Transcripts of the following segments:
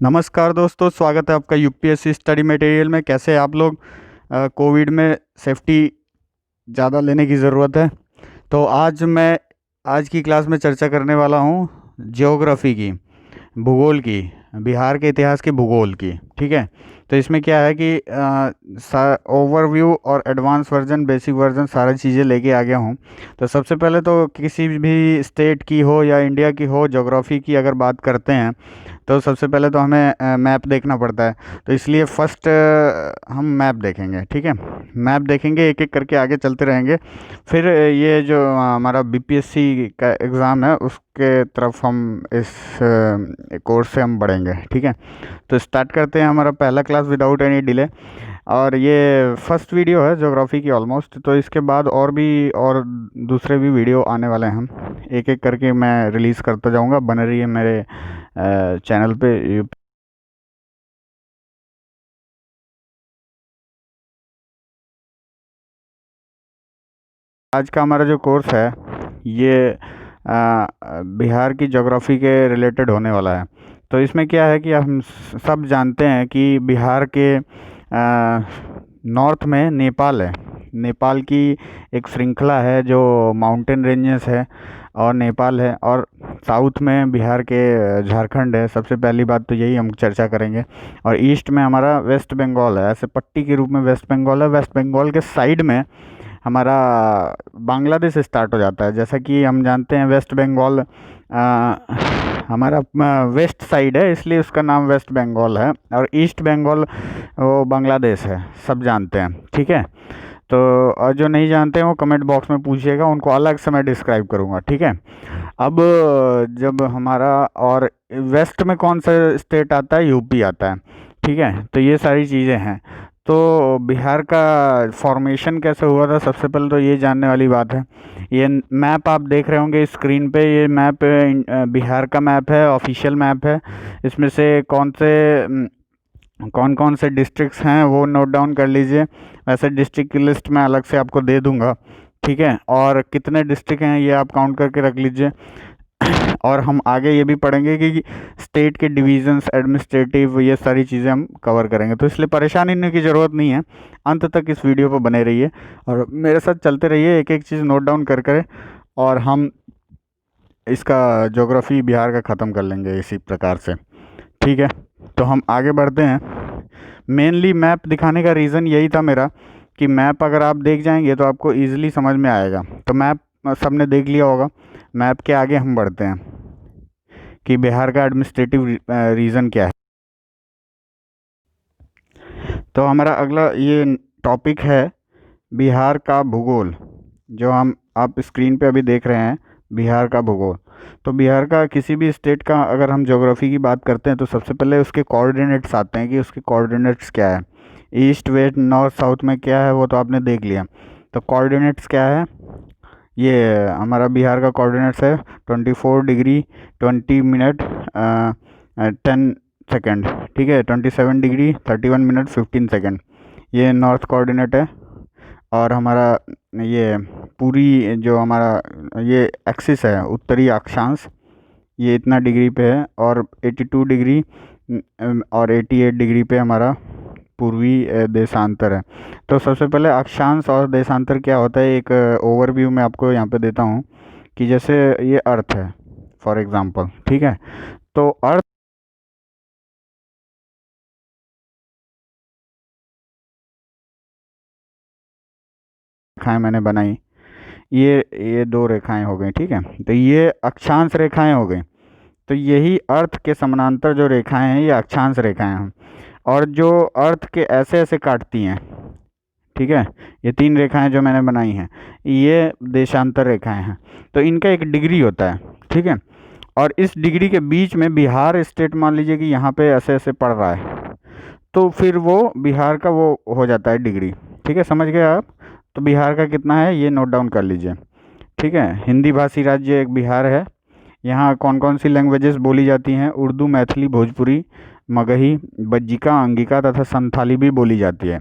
नमस्कार दोस्तों, स्वागत है आपका यूपीएससी स्टडी मटेरियल में। कैसे हैं आप लोग? कोविड में सेफ्टी ज़्यादा लेने की ज़रूरत है। तो आज की क्लास में चर्चा करने वाला हूँ ज्योग्राफी की, भूगोल की, बिहार के इतिहास के भूगोल की। ठीक है। तो इसमें क्या है कि ओवरव्यू और एडवांस वर्जन, बेसिक वर्जन, सारी चीज़ें लेके आ गया हूँ। तो सबसे पहले तो किसी भी स्टेट की हो या इंडिया की हो, ज्योग्राफी की अगर बात करते हैं तो सबसे पहले तो हमें मैप देखना पड़ता है। तो इसलिए फर्स्ट हम मैप देखेंगे। ठीक है, मैप देखेंगे, एक एक करके आगे चलते रहेंगे। फिर ये जो हमारा बीपीएससी का एग्ज़ाम है उसके तरफ हम इस कोर्स से हम बढ़ेंगे। ठीक है, तो स्टार्ट करते हैं हमारा पहला क्लास विदाउट एनी डिले। और ये फर्स्ट वीडियो है ज्योग्राफी की ऑलमोस्ट। तो इसके बाद और दूसरे भी वीडियो आने वाले हैं। हम एक एक करके मैं रिलीज़ करता जाऊंगा। बने रहिए मेरे चैनल पे। आज का हमारा जो कोर्स है ये बिहार की ज्योग्राफी के रिलेटेड होने वाला है। तो इसमें क्या है कि हम सब जानते हैं कि बिहार के नॉर्थ में नेपाल है। नेपाल की एक श्रृंखला है जो माउंटेन रेंजेस है, और नेपाल है। और साउथ में बिहार के झारखंड है। सबसे पहली बात तो यही हम चर्चा करेंगे। और ईस्ट में हमारा वेस्ट बंगाल है, ऐसे पट्टी के रूप में वेस्ट बंगाल है। वेस्ट बंगाल के साइड में हमारा बांग्लादेश स्टार्ट हो जाता है। जैसा कि हम जानते हैं वेस्ट बंगाल हमारा वेस्ट साइड है, इसलिए उसका नाम वेस्ट बंगाल है। और ईस्ट बंगाल वो बांग्लादेश है, सब जानते हैं। ठीक है, तो और जो नहीं जानते हैं वो कमेंट बॉक्स में पूछिएगा, उनको अलग से मैं डिस्क्राइब करूँगा। ठीक है। अब जब हमारा और वेस्ट में कौन सा स्टेट आता है? यूपी आता है। ठीक है, तो ये सारी चीज़ें हैं। तो बिहार का फॉर्मेशन कैसे हुआ था, सबसे पहले तो ये जानने वाली बात है। ये मैप आप देख रहे होंगे स्क्रीन पे। ये मैप बिहार का मैप है, ऑफिशियल मैप है। इसमें से कौन कौन से डिस्ट्रिक्ट्स हैं वो नोट डाउन कर लीजिए। वैसे डिस्ट्रिक्ट की लिस्ट मैं अलग से आपको दे दूंगा। ठीक है, और कितने डिस्ट्रिक्ट हैं ये आप काउंट करके रख लीजिए। और हम आगे ये भी पढ़ेंगे कि स्टेट के डिविजन्स, एडमिनिस्ट्रेटिव, ये सारी चीज़ें हम कवर करेंगे। तो इसलिए परेशान होने की ज़रूरत नहीं है, अंत तक इस वीडियो पर बने रहिए और मेरे साथ चलते रहिए, एक एक चीज़ नोट डाउन कर और हम इसका ज्योग्राफी बिहार का ख़त्म कर लेंगे इसी प्रकार से। ठीक है, तो हम आगे बढ़ते हैं। मेनली मैप दिखाने का रीज़न यही था मेरा कि मैप अगर आप देख जाएंगे तो आपको ईजिली समझ में आएगा। तो मैप सबने देख लिया होगा। मैप के आगे हम बढ़ते हैं कि बिहार का एडमिनिस्ट्रेटिव रीजन क्या है। तो हमारा अगला ये टॉपिक है बिहार का भूगोल, जो हम आप स्क्रीन पे अभी देख रहे हैं, बिहार का भूगोल। तो बिहार का किसी भी स्टेट का अगर हम ज्योग्राफी की बात करते हैं तो सबसे पहले उसके कोऑर्डिनेट्स आते हैं कि उसके कोऑर्डिनेट्स क्या है। ईस्ट, वेस्ट, नॉर्थ, साउथ में क्या है वो तो आपने देख लिया। तो कोऑर्डिनेट्स क्या है? ये हमारा बिहार का कोऑर्डिनेट्स है 24 डिग्री 20 मिनट 10 सेकेंड। ठीक है, 27 डिग्री 31 मिनट 15 सेकेंड, ये नॉर्थ कोऑर्डिनेट है। और हमारा ये पूरी जो हमारा ये एक्सिस है, उत्तरी अक्षांश, ये इतना डिग्री पे है। और 82 डिग्री और 88 डिग्री पे हमारा पूर्वी देशांतर है। तो सबसे पहले अक्षांश और देशांतर क्या होता है, एक ओवरव्यू में आपको यहाँ पे देता हूँ कि जैसे ये अर्थ है फॉर एग्जांपल। ठीक है, तो अर्थ रेखाएं मैंने बनाई, ये दो रेखाएं हो गई। ठीक है, तो ये अक्षांश रेखाएं हो गई। तो यही अर्थ के समानांतर जो रेखाएं हैं ये अक्षांश रेखाएं हैं, और जो अर्थ के ऐसे ऐसे काटती हैं। ठीक है, ये तीन रेखाएं जो मैंने बनाई हैं ये देशांतर रेखाएं हैं। तो इनका एक डिग्री होता है। ठीक है, और इस डिग्री के बीच में बिहार स्टेट मान लीजिए कि यहाँ पे ऐसे ऐसे पड़ रहा है, तो फिर वो बिहार का वो हो जाता है डिग्री। ठीक है, समझ गए आप? तो बिहार का कितना है ये नोट डाउन कर लीजिए। ठीक है, हिंदी भाषी राज्य एक बिहार है। यहाँ कौन कौन सी लैंग्वेजेस बोली जाती हैं? उर्दू, मैथिली, भोजपुरी, मगही, बज्जिका, अंगिका तथा संथाली भी बोली जाती है।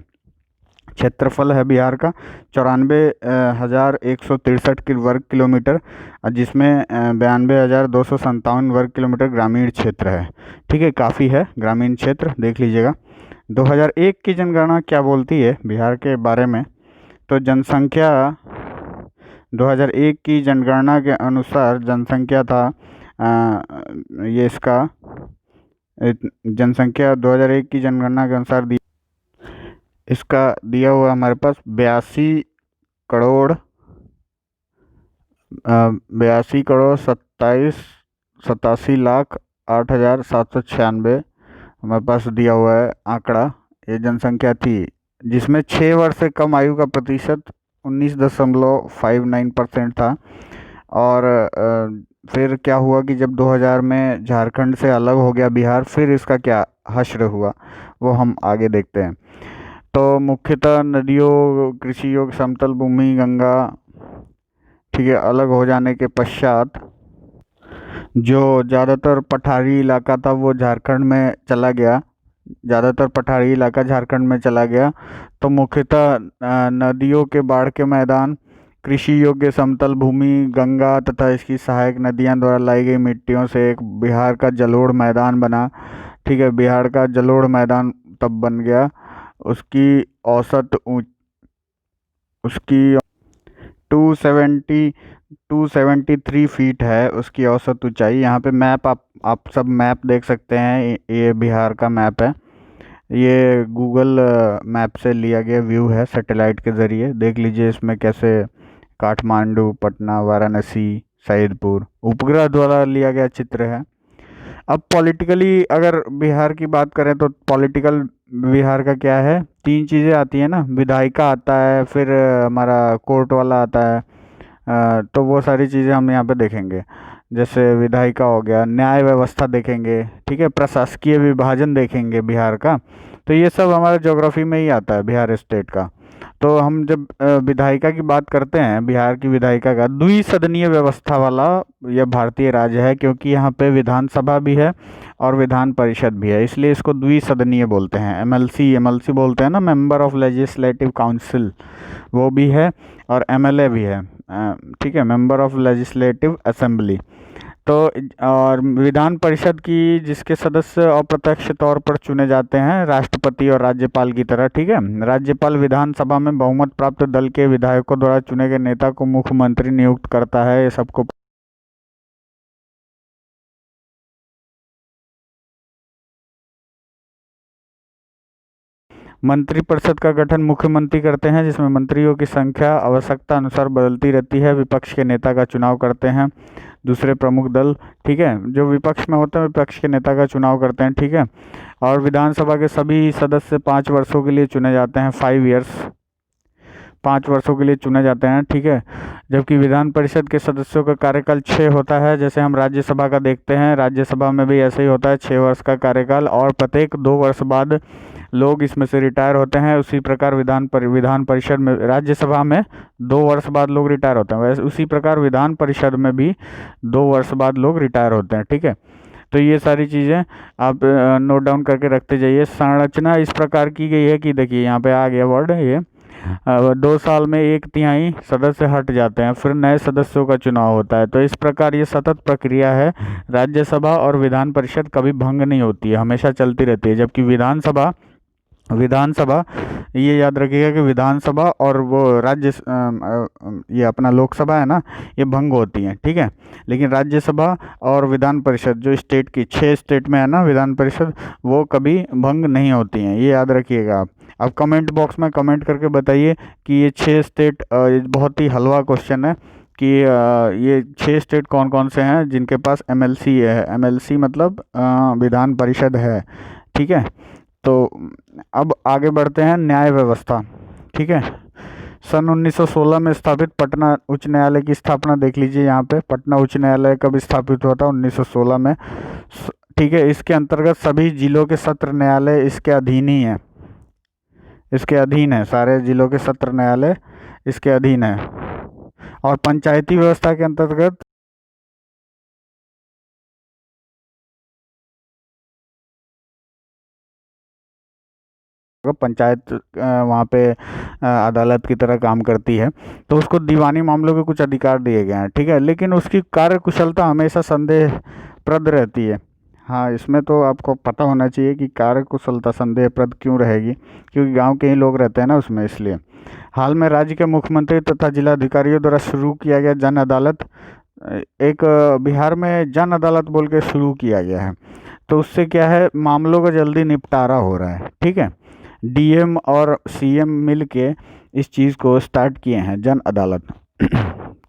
क्षेत्रफल है बिहार का 94,163 वर्ग किलोमीटर, जिसमें 92,257 वर्ग किलोमीटर ग्रामीण क्षेत्र है। ठीक है, काफ़ी है ग्रामीण क्षेत्र, देख लीजिएगा। 2001 की जनगणना क्या बोलती है बिहार के बारे में? तो जनसंख्या 2001 की जनगणना के अनुसार जनसंख्या था ये इसका जनसंख्या 2001 की जनगणना के अनुसार इसका दिया हुआ हमारे पास 82 करोड़ 87,87,08,796 हमारे पास दिया हुआ है आंकड़ा। ये जनसंख्या थी, जिसमें 6 वर्ष से कम आयु का प्रतिशत 19.59% था। और फिर क्या हुआ कि जब 2000 में झारखंड से अलग हो गया बिहार, फिर इसका क्या हश्र हुआ वो हम आगे देखते हैं। तो मुख्यतः नदियों, कृषि योग्य समतल भूमि, गंगा, ठीक है, अलग हो जाने के पश्चात जो ज़्यादातर पठारी इलाका था वो झारखंड में चला गया। ज़्यादातर पठारी इलाका झारखंड में चला गया। तो मुख्यतः नदियों के बाढ़ के मैदान, कृषि योग्य समतल भूमि, गंगा तथा इसकी सहायक नदियां द्वारा लाई गई मिट्टियों से एक बिहार का जलोढ़ मैदान बना। ठीक है, बिहार का जलोढ़ मैदान तब बन गया। उसकी औसत उसकी 270 273 फीट है उसकी औसत ऊंचाई। यहाँ पे मैप आप सब मैप देख सकते हैं। ये बिहार का मैप है। ये गूगल मैप से लिया गया व्यू है, सैटेलाइट के ज़रिए। देख लीजिए इसमें कैसे काठमांडू, पटना, वाराणसी, सैदपुर उपग्रह द्वारा लिया गया चित्र है। अब पॉलिटिकली अगर बिहार की बात करें तो पॉलिटिकल बिहार का क्या है, 3 चीज़ें आती हैं ना। विधायिका आता है, फिर हमारा कोर्ट वाला आता है। तो वो सारी चीज़ें हम यहाँ पे देखेंगे। जैसे विधायिका हो गया, न्याय व्यवस्था देखेंगे, ठीक है, प्रशासकीय विभाजन देखेंगे बिहार का। तो ये सब हमारे ज्योग्राफी में ही आता है बिहार स्टेट का। तो हम जब विधायिका की बात करते हैं, बिहार की विधायिका का द्विसदनीय व्यवस्था वाला यह भारतीय राज्य है, क्योंकि यहाँ पे विधानसभा भी है और विधान परिषद भी है, इसलिए इसको द्विसदनीय बोलते हैं। एमएलसी एमएलसी बोलते हैं ना, मेंबर ऑफ लेजिस्लेटिव काउंसिल, वो भी है। और एमएलए भी है, ठीक है, मेंबर ऑफ लेजिस्लेटिव असेंबली। तो और विधान परिषद की जिसके सदस्य अप्रत्यक्ष तौर पर चुने जाते हैं राष्ट्रपति और राज्यपाल की तरह। ठीक है, राज्यपाल विधानसभा में बहुमत प्राप्त दल के विधायकों द्वारा चुने गए नेता को मुख्यमंत्री नियुक्त करता है। ये सबको मंत्रिपरिषद का गठन मुख्यमंत्री करते हैं, जिसमें मंत्रियों की संख्या आवश्यकता अनुसार बदलती रहती है। विपक्ष के नेता का चुनाव करते हैं दूसरे प्रमुख दल। ठीक है, जो विपक्ष में होते हैं विपक्ष के नेता का चुनाव करते हैं। ठीक है, और विधानसभा के सभी सदस्य 5 वर्षों के लिए चुने जाते हैं। 5 ईयर्स, 5 वर्षों के लिए चुने जाते हैं। ठीक है, जबकि विधान परिषद के सदस्यों का कार्यकाल 6 होता है। जैसे हम राज्यसभा का देखते हैं, राज्यसभा में भी ऐसे ही होता है, 6 वर्ष का कार्यकाल, और प्रत्येक 2 वर्ष बाद लोग इसमें से रिटायर होते हैं। उसी प्रकार विधान परिषद में, राज्यसभा में 2 वर्ष बाद लोग रिटायर होते हैं, वैसे उसी प्रकार विधान परिषद में भी 2 वर्ष बाद लोग रिटायर होते हैं। ठीक है, तो ये सारी चीज़ें आप नोट डाउन करके रखते जाइए। संरचना इस प्रकार की गई है कि देखिए यहाँ पे आ गया वर्ड, ये 2 साल में 1/3 सदस्य हट जाते हैं, फिर नए सदस्यों का चुनाव होता है। तो इस प्रकार ये सतत प्रक्रिया है। राज्यसभा और विधान परिषद कभी भंग नहीं होती है, हमेशा चलती रहती है। जबकि विधानसभा विधानसभा ये याद रखिएगा कि विधानसभा और वो ये अपना लोकसभा है ना, ये भंग होती हैं। ठीक है, लेकिन राज्यसभा और विधान परिषद जो स्टेट की 6 स्टेट में है ना विधान परिषद, वो कभी भंग नहीं होती हैं, ये याद रखिएगा आप। अब कमेंट बॉक्स में कमेंट करके बताइए कि ये 6 स्टेट, ये बहुत ही हलवा क्वेश्चन है कि ये 6 स्टेट कौन कौन से हैं जिनके पास एमएलसी है। एमएलसी मतलब विधान परिषद है। ठीक है, तो अब आगे बढ़ते हैं न्याय व्यवस्था। ठीक है, सन 1916 में स्थापित पटना उच्च न्यायालय की स्थापना देख लीजिए यहाँ पे। पटना उच्च न्यायालय कब स्थापित हुआ था? 1916 में। ठीक है, इसके अंतर्गत सभी जिलों के सत्र न्यायालय इसके अधीन ही हैं, इसके अधीन है, सारे जिलों के सत्र न्यायालय इसके अधीन है। और पंचायती व्यवस्था के अंतर्गत मतलब पंचायत वहाँ पे अदालत की तरह काम करती है, तो उसको दीवानी मामलों के कुछ अधिकार दिए गए हैं, ठीक है, लेकिन उसकी कार्यकुशलता हमेशा संदेहप्रद रहती है। हाँ, इसमें तो आपको पता होना चाहिए कि कार्यकुशलता संदेहप्रद क्यों रहेगी, क्योंकि गांव के ही लोग रहते हैं ना उसमें, इसलिए। हाल में राज्य के मुख्यमंत्री तथा जिलाधिकारियों द्वारा शुरू किया गया जन अदालत, एक बिहार में जन अदालत बोल के शुरू किया गया है, तो उससे क्या है, मामलों का जल्दी निपटारा हो रहा है, ठीक है। डीएम और सीएम मिल के इस चीज़ को स्टार्ट किए हैं, जन अदालत।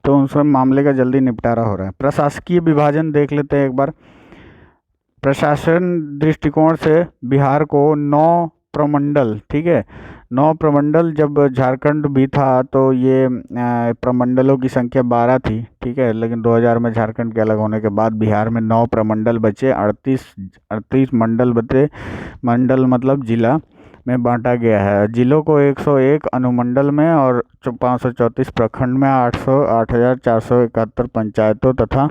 तो उनसे मामले का जल्दी निपटारा हो रहा है। प्रशासकीय विभाजन देख लेते हैं एक बार। प्रशासन दृष्टिकोण से बिहार को 9 प्रमंडल, ठीक है, 9 प्रमंडल, जब झारखंड भी था तो ये प्रमंडलों की संख्या 12 थी, ठीक है, लेकिन 2000 में झारखंड के अलग होने के बाद बिहार में 9 प्रमंडल बचे, 38 मंडल बचे। मंडल मतलब जिला में बांटा गया है। जिलों को 101 अनुमंडल में और 534 प्रखंड में, 8,471 पंचायतों तथा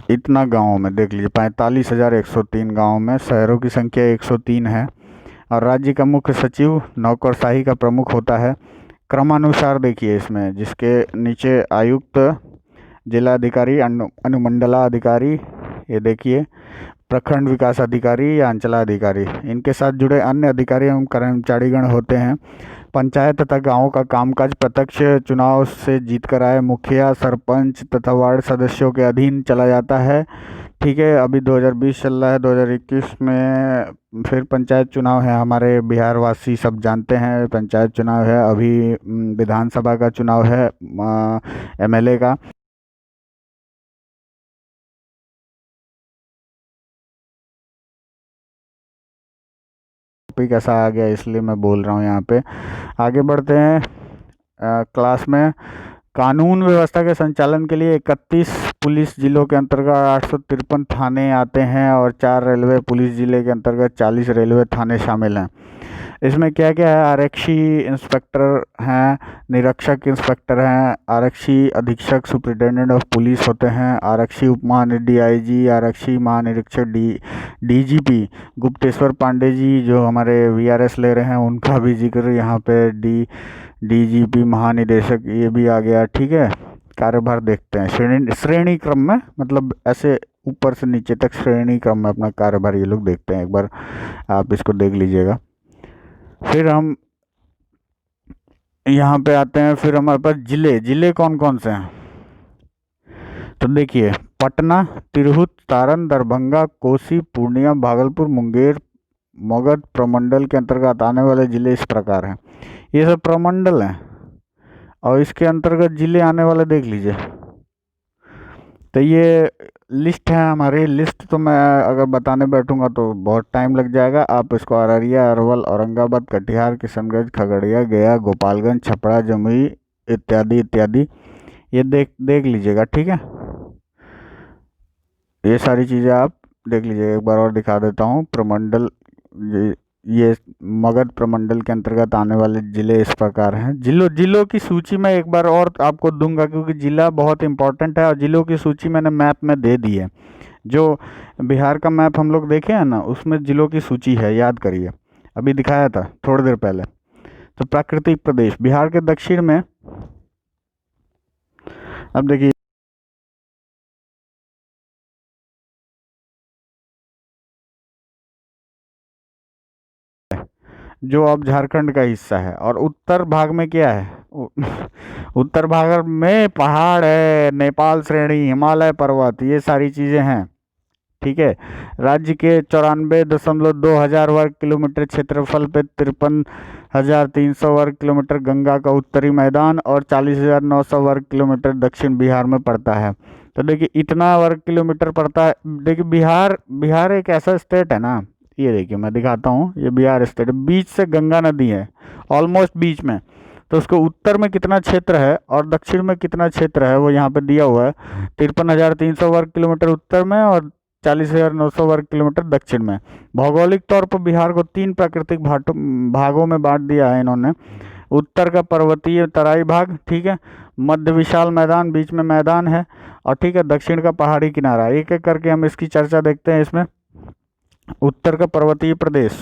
इतना गाँव में देख लीजिए 45,103 गाँव में, शहरों की संख्या 103 है। और राज्य का मुख्य सचिव नौकरशाही का प्रमुख होता है। क्रमानुसार देखिए इसमें, जिसके नीचे आयुक्त, जिलाधिकारी, अनुमंडलाधिकारी, ये देखिए प्रखंड विकास अधिकारी या अंचलाधिकारी, इनके साथ जुड़े अन्य अधिकारी एवं कर्मचारीगण होते हैं। पंचायत तथा गांवों का कामकाज प्रत्यक्ष चुनाव से जीतकर आए मुखिया, सरपंच तथा वार्ड सदस्यों के अधीन चला जाता है, ठीक है। अभी 2020 चल रहा है, 2021 में फिर पंचायत चुनाव है, हमारे बिहार वासी सब जानते हैं पंचायत चुनाव है। अभी विधानसभा का चुनाव है, एमएलए का। टॉपिक ऐसा आ गया इसलिए मैं बोल रहा हूँ यहाँ पे। आगे बढ़ते हैं क्लास में। कानून व्यवस्था के संचालन के लिए 31 पुलिस जिलों के अंतर्गत 853 थाने आते हैं और 4 रेलवे पुलिस जिले के अंतर्गत 40 रेलवे थाने शामिल हैं। इसमें क्या क्या है, आरक्षी इंस्पेक्टर हैं, निरीक्षक इंस्पेक्टर हैं, आरक्षी अधीक्षक सुपरिटेंडेंट ऑफ पुलिस होते हैं, आरक्षी उप डीआईजी, आरक्षी महानिरीक्षक डीजीपी गुप्तेश्वर पांडे जी जो हमारे वीआरएस ले रहे हैं, उनका भी जिक्र यहाँ पे, डीजीपी महानिदेशक, ये भी आ गया, ठीक है। कार्यभार देखते हैं श्रेणी क्रम में, मतलब ऐसे ऊपर से नीचे तक श्रेणी क्रम में अपना कार्यभार ये लोग देखते हैं। एक बार आप इसको देख लीजिएगा। फिर हम यहाँ पे आते हैं, फिर हमारे पास जिले कौन कौन से हैं, तो देखिए पटना, तिरहुत, सारण, दरभंगा, कोसी, पूर्णिया, भागलपुर, मुंगेर, मगध प्रमंडल के अंतर्गत आने वाले जिले इस प्रकार हैं। ये सब प्रमंडल हैं और इसके अंतर्गत जिले आने वाले देख लीजिए। तो ये लिस्ट है हमारी। लिस्ट तो मैं अगर बताने बैठूंगा तो बहुत टाइम लग जाएगा। आप इसको अररिया, अरवल, औरंगाबाद, कटिहार, किशनगंज, खगड़िया, गया, गोपालगंज, छपरा, जमुई इत्यादि इत्यादि ये देख लीजिएगा, ठीक है। ये सारी चीज़ें आप देख लीजिएगा। एक बार और दिखा देता हूँ प्रमंडल। ये मगध प्रमंडल के अंतर्गत आने वाले जिले इस प्रकार हैं। जिलों की सूची मैं एक बार और आपको दूंगा, क्योंकि जिला बहुत इंपॉर्टेंट है और जिलों की सूची मैंने मैप में दे दी है। जो बिहार का मैप हम लोग देखे हैं ना, उसमें जिलों की सूची है, याद करिए, अभी दिखाया था थोड़ी देर पहले। तो प्राकृतिक प्रदेश बिहार के दक्षिण में, अब देखिए जो अब झारखंड का हिस्सा है, और उत्तर भाग में क्या है, उत्तर भाग में पहाड़ है, नेपाल श्रेणी, हिमालय पर्वत, ये सारी चीज़ें हैं, ठीक है। राज्य के 94.2 हजार वर्ग किलोमीटर क्षेत्रफल पे 53,300 वर्ग किलोमीटर गंगा का उत्तरी मैदान और 40,900 वर्ग किलोमीटर दक्षिण बिहार में पड़ता है। तो देखिए इतना वर्ग किलोमीटर पड़ता है। देखिए बिहार एक ऐसा स्टेट है ना, ये देखिए मैं दिखाता हूँ, ये बिहार स्टेट बीच से गंगा नदी है, ऑलमोस्ट बीच में। तो उसको उत्तर में कितना क्षेत्र है और दक्षिण में कितना क्षेत्र है वो यहाँ पे दिया हुआ है। 53,300 वर्ग किलोमीटर उत्तर में और 40,900 वर्ग किलोमीटर दक्षिण में। भौगोलिक तौर पर बिहार को 3 प्राकृतिक भागों में बांट दिया है इन्होंने। उत्तर का पर्वतीय तराई भाग, ठीक है, मध्य विशाल मैदान, बीच में मैदान है, और ठीक है दक्षिण का पहाड़ी किनारा। एक एक करके हम इसकी चर्चा देखते हैं। इसमें उत्तर का पर्वतीय प्रदेश,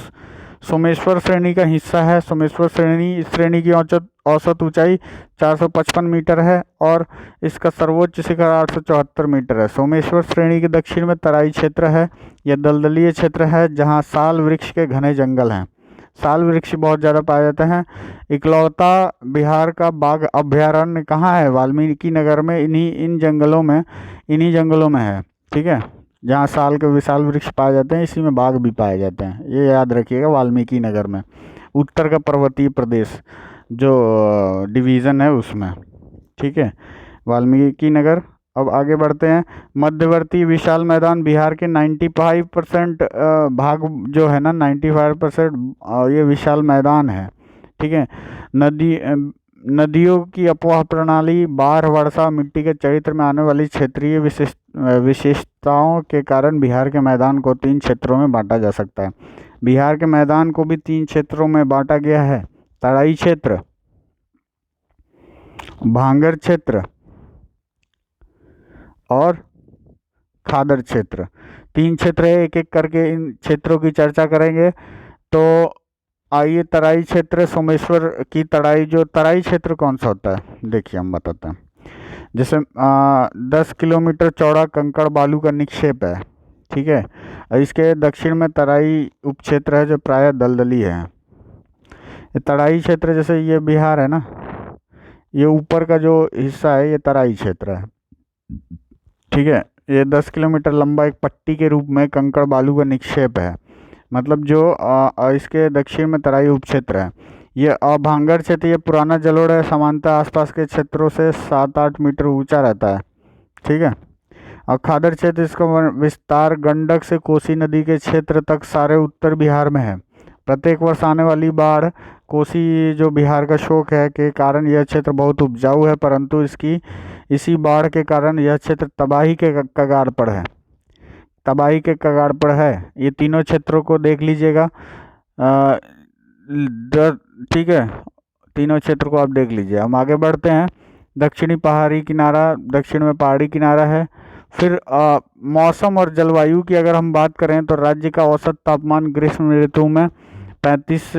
सोमेश्वर श्रेणी का हिस्सा है। सोमेश्वर श्रेणी, इस श्रेणी की औसत ऊंचाई 455 मीटर है और इसका सर्वोच्च शिखर 874 मीटर है। सोमेश्वर श्रेणी के दक्षिण में तराई क्षेत्र है। यह दलदलीय क्षेत्र है जहां साल वृक्ष के घने जंगल हैं। साल वृक्ष बहुत ज़्यादा पाए जाते हैं। इकलौता बिहार का बाघ अभयारण्य कहाँ है? वाल्मीकि नगर में, इन जंगलों में है। ठीक है, जहाँ साल के विशाल वृक्ष पाए जाते हैं, इसी में बाघ भी पाए जाते हैं, ये याद रखिएगा, वाल्मीकि नगर में। उत्तर का पर्वतीय प्रदेश जो डिवीज़न है उसमें। ठीक है, वाल्मीकि नगर। अब आगे बढ़ते हैं। मध्यवर्ती विशाल मैदान बिहार के 95% भाग जो है ना, 95% ये विशाल मैदान है। ठीक है, नदियों की अपवाह प्रणाली, बाढ़, वर्षा, मिट्टी के चरित्र में आने वाली क्षेत्रीय विशेषताओं के कारण बिहार के मैदान को 3 क्षेत्रों में बांटा जा सकता है। बिहार के मैदान को भी 3 क्षेत्रों में बांटा गया है। तराई क्षेत्र, भांगर क्षेत्र और खादर क्षेत्र। 3 क्षेत्र है, एक एक करके इन क्षेत्रों की चर्चा करेंगे। तो आइए, तराई क्षेत्र, सोमेश्वर की तराई, जो तराई क्षेत्र कौन सा होता है देखिए हम बताते हैं। जैसे 10 किलोमीटर चौड़ा कंकड़ बालू का निक्षेप है। ठीक है, इसके दक्षिण में तराई उपक्षेत्र है जो प्रायः दलदली है। ये तराई क्षेत्र, जैसे ये बिहार है ना, ये ऊपर का जो हिस्सा है ये तराई क्षेत्र है। ठीक है, ये 10 किलोमीटर लंबा एक पट्टी के रूप में कंकड़ बालू का निक्षेप है। मतलब जो इसके दक्षिण में तराई उपक्षेत्र है। ये भांगर क्षेत्र, ये पुराना जलोढ़ है, सामान्यतः आसपास के क्षेत्रों से 7-8 मीटर ऊंचा रहता है। ठीक है, और खादर क्षेत्र, इसका विस्तार गंडक से कोसी नदी के क्षेत्र तक सारे उत्तर बिहार में है। प्रत्येक वर्ष आने वाली बाढ़, कोसी जो बिहार का शोक है, के कारण यह क्षेत्र बहुत उपजाऊ है, परंतु इसी बाढ़ के कारण यह क्षेत्र तबाही के कगार पर है। तबाही के कगार पर है। ये तीनों क्षेत्रों को देख लीजिएगा। ठीक है, तीनों क्षेत्र को आप देख लीजिए। हम आगे बढ़ते हैं। दक्षिणी पहाड़ी किनारा, दक्षिण में पहाड़ी किनारा है। फिर मौसम और जलवायु की अगर हम बात करें तो राज्य का औसत तापमान ग्रीष्म ऋतु में 35